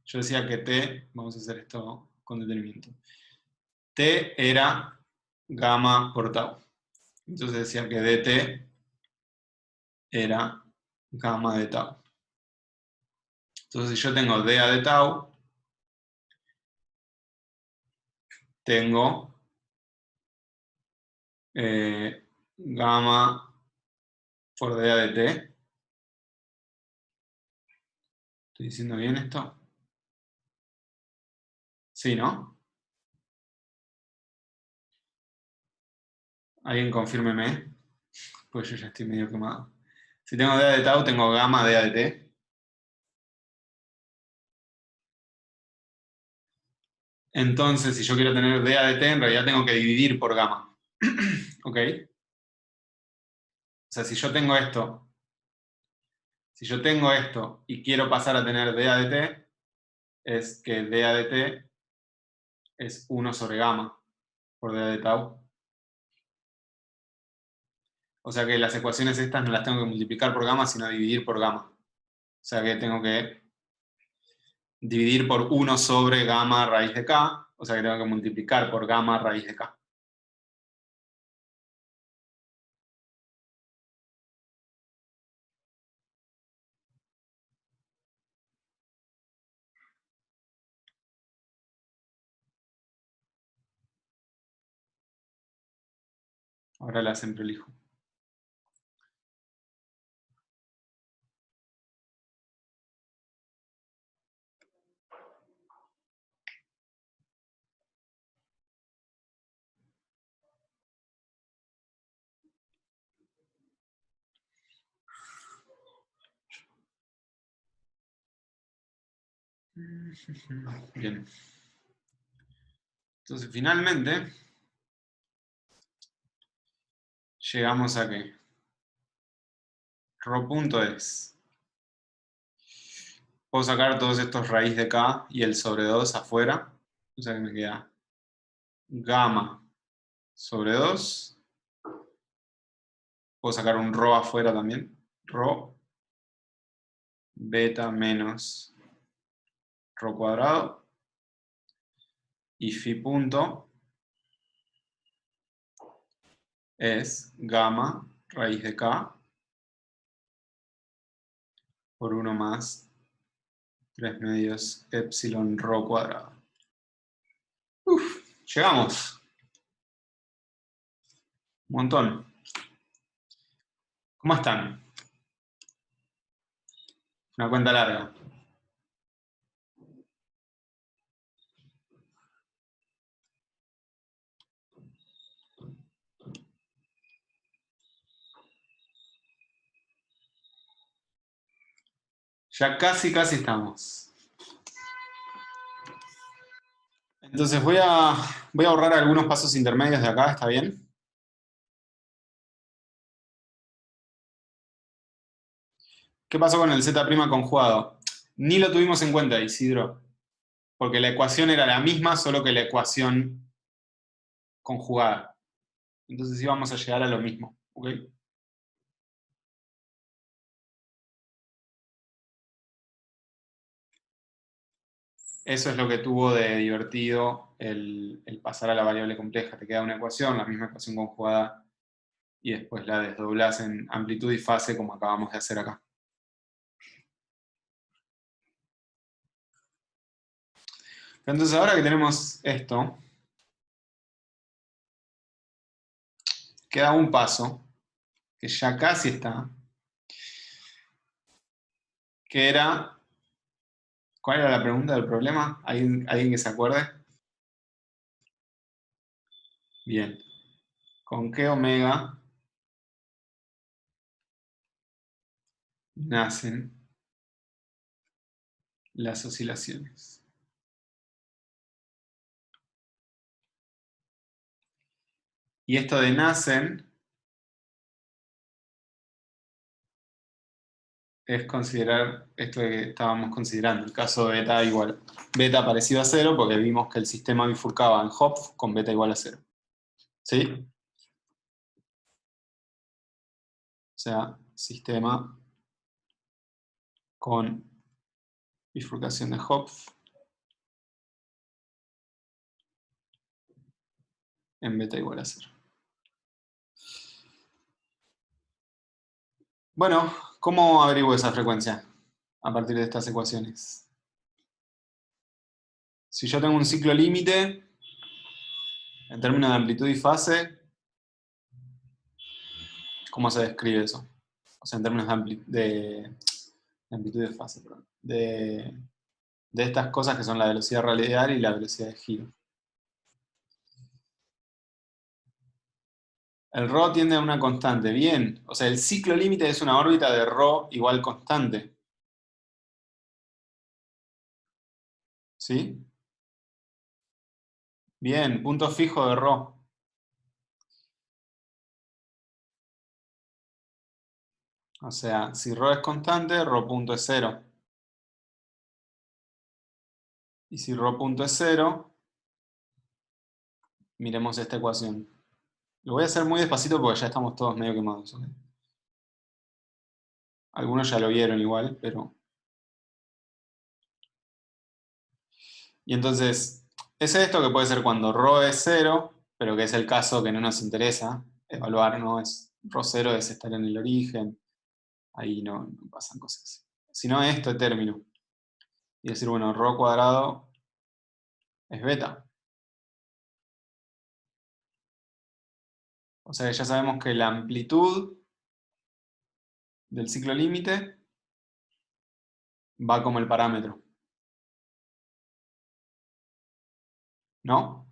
Yo decía que t, vamos a hacer esto con detenimiento. T era gamma por tau. Entonces decía que dt era gamma de tau. Entonces si yo tengo dA de tau, tengo gamma por dA de t. ¿Estoy diciendo bien esto? Sí, ¿no? Alguien confírmeme, pues yo ya estoy medio quemado. Si tengo dA de tau, tengo gamma dA de t. Entonces, si yo quiero tener dA de t, en realidad tengo que dividir por gamma. ¿Ok? O sea, si yo tengo esto y quiero pasar a tener dA de t, es que dA de t es 1 sobre gamma por dA de tau. O sea que las ecuaciones estas no las tengo que multiplicar por gamma, sino dividir por gamma. O sea que tengo que dividir por 1 sobre gamma raíz de k, o sea que tengo que multiplicar por gamma raíz de k. Ahora la hacen prolijo. Bien. Entonces finalmente llegamos a que ρ punto es, puedo sacar todos estos raíz de k y el sobre 2 afuera, o sea que me queda gamma sobre 2, puedo sacar un ρ afuera también, ρ beta menos ρ cuadrado, y phi punto es gamma raíz de k por 1 más 3 medios epsilon ρ cuadrado. Uf, llegamos. Un montón. ¿Cómo están? Una cuenta larga. Ya casi estamos. Entonces voy a ahorrar algunos pasos intermedios de acá, ¿está bien? ¿Qué pasó con el z' conjugado? Ni lo tuvimos en cuenta, Isidro, porque la ecuación era la misma, solo que la ecuación conjugada. Entonces íbamos a llegar a lo mismo, ¿ok? Eso es lo que tuvo de divertido el pasar a la variable compleja. Te queda una ecuación, la misma ecuación conjugada, y después la desdoblas en amplitud y fase como acabamos de hacer acá. Entonces ahora que tenemos esto, queda un paso, que ya casi está, que era, ¿cuál era la pregunta del problema? ¿Alguien que se acuerde? Bien. ¿Con qué omega nacen las oscilaciones? Y esto de nacen es considerar esto que estábamos considerando, el caso de beta igual, beta parecido a 0, porque vimos que el sistema bifurcaba en Hopf con beta igual a 0. ¿Sí? O sea, sistema con bifurcación de Hopf en beta igual a 0. Bueno, ¿cómo averiguo esa frecuencia a partir de estas ecuaciones? Si yo tengo un ciclo límite, en términos de amplitud y fase, ¿cómo se describe eso? O sea, en términos de amplitud y fase, perdón. De estas cosas que son la velocidad radial y la velocidad de giro. El ρ tiende a una constante, bien. O sea, el ciclo límite es una órbita de ρ igual constante. ¿Sí? Bien, punto fijo de ρ. O sea, si ρ es constante, ρ punto es 0. Y si ρ punto es 0, miremos esta ecuación. Lo voy a hacer muy despacito porque ya estamos todos medio quemados. ¿Okay? Algunos ya lo vieron igual, pero... Y entonces, es esto que puede ser cuando ρ es 0, pero que es el caso que no nos interesa evaluar, ¿no? Es, ρ 0 es estar en el origen, ahí no pasan cosas. Sino este término. Y decir, bueno, ρ cuadrado es beta. O sea que ya sabemos que la amplitud del ciclo límite va como el parámetro. ¿No?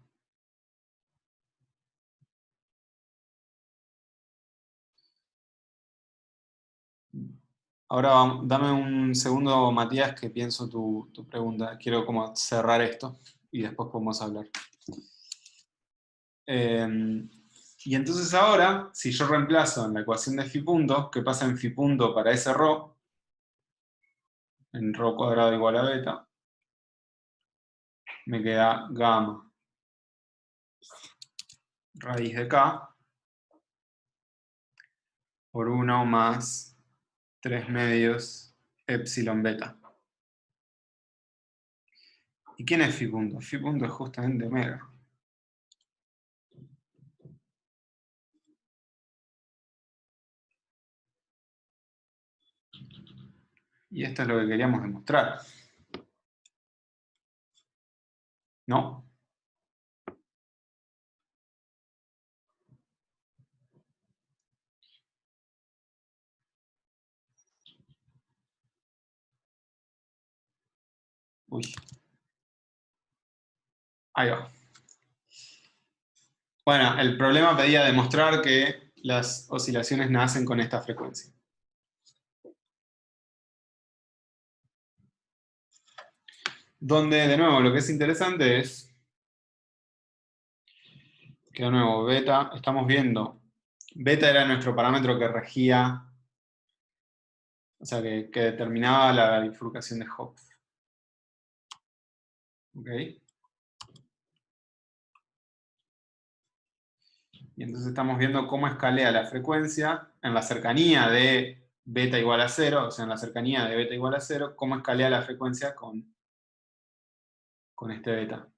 Ahora dame un segundo, Matías, que pienso tu pregunta. Quiero como cerrar esto y después podemos hablar. Y entonces ahora, si yo reemplazo en la ecuación de phi punto, ¿qué pasa en phi punto para ese ρ? En ρ cuadrado igual a beta, me queda gamma raíz de k por 1 más 3 medios epsilon beta. ¿Y quién es phi punto? Phi punto es justamente omega. Y esto es lo que queríamos demostrar. ¿No? Uy. Ahí va. Bueno, el problema pedía demostrar que las oscilaciones nacen con esta frecuencia. Donde, de nuevo, lo que es interesante es que, de nuevo, beta, estamos viendo, beta era nuestro parámetro que regía, o sea, que determinaba la bifurcación de Hopf. ¿Ok? Y entonces estamos viendo cómo escalea la frecuencia en la cercanía de beta igual a 0, o sea, en la cercanía de beta igual a 0, cómo escalea la frecuencia con este beta.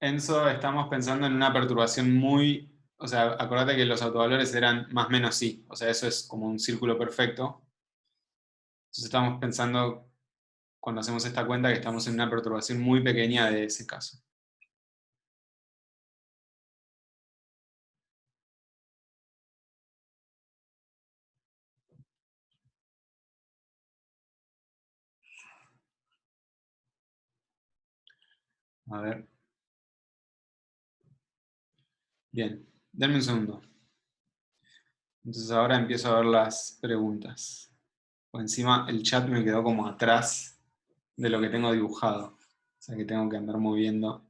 Enzo, estamos pensando en una perturbación muy... O sea, acordate que los autovalores eran más o menos sí. O sea, eso es como un círculo perfecto. Entonces estamos pensando, cuando hacemos esta cuenta, que estamos en una perturbación muy pequeña de ese caso. A ver. Bien, denme un segundo. Entonces ahora empiezo a ver las preguntas. Por encima el chat me quedó como atrás de lo que tengo dibujado. O sea que tengo que andar moviendo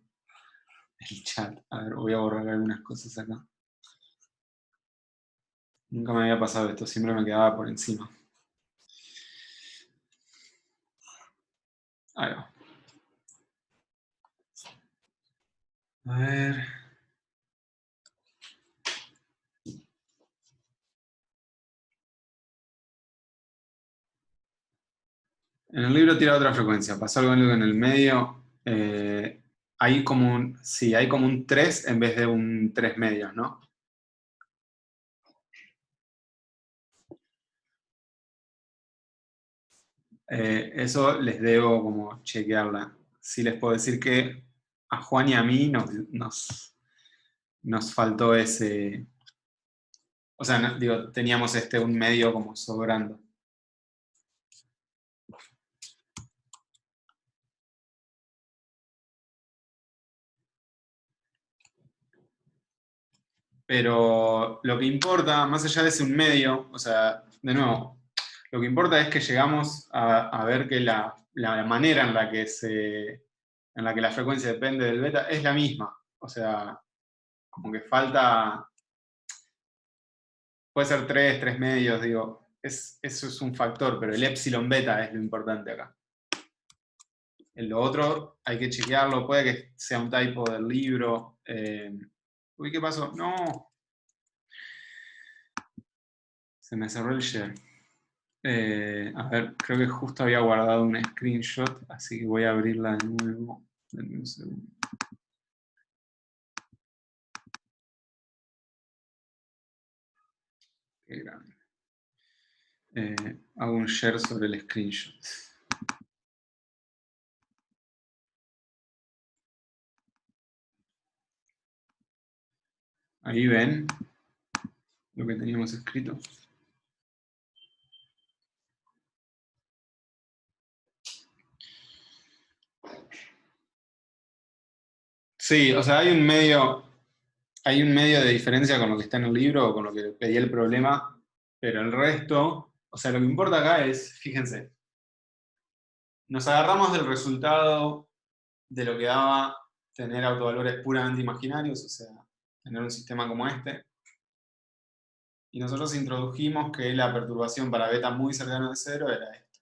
el chat. A ver, voy a borrar algunas cosas acá. Nunca me había pasado esto, siempre me quedaba por encima. Ahí va. A ver. En el libro tira otra frecuencia. Pasó algo en el medio. Hay como un, sí, hay como un 3 en vez de un 3 medios, ¿no? Eso les debo como chequearla. Sí les puedo decir que a Juan y a mí nos faltó ese... O sea, digo, teníamos un medio como sobrando. Pero lo que importa, más allá de ese un medio, o sea, de nuevo, lo que importa es que llegamos a ver que la manera en la que la frecuencia depende del beta es la misma. O sea, como que falta, puede ser 3 medios, digo, eso es un factor, pero el epsilon beta es lo importante acá. En lo otro hay que chequearlo, puede que sea un typo del libro. Uy, ¿qué pasó? No. Se me cerró el share. A ver, creo que justo había guardado un screenshot, así que voy a abrirla de nuevo. Denme un segundo. Qué grande. Hago un share sobre el screenshot. Ahí ven lo que teníamos escrito. Sí, o sea, hay un medio de diferencia con lo que está en el libro o con lo que pedí el problema, pero el resto, o sea, lo que importa acá es, fíjense, nos agarramos del resultado de lo que daba tener autovalores puramente imaginarios, o sea, tener un sistema como este, y nosotros introdujimos que la perturbación para beta muy cercano de 0 era esto.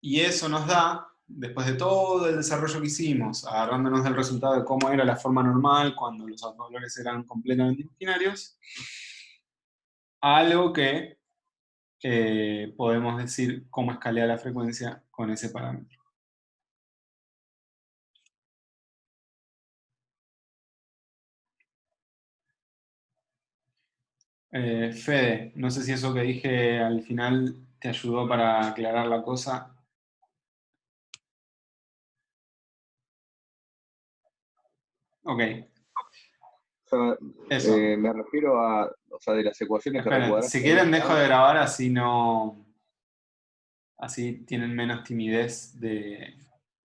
Y eso nos da, después de todo el desarrollo que hicimos, agarrándonos del resultado de cómo era la forma normal cuando los autovalores eran completamente imaginarios, algo que podemos decir cómo escalea la frecuencia con ese parámetro. Fede, no sé si eso que dije al final te ayudó para aclarar la cosa. Ok, eso. Me refiero a, o sea, de las ecuaciones que Esperen, recuadraste. si quieren dejo de grabar, así tienen menos timidez de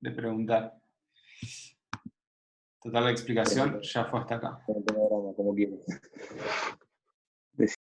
preguntar. Total, la explicación ya fue hasta acá. Como quieras.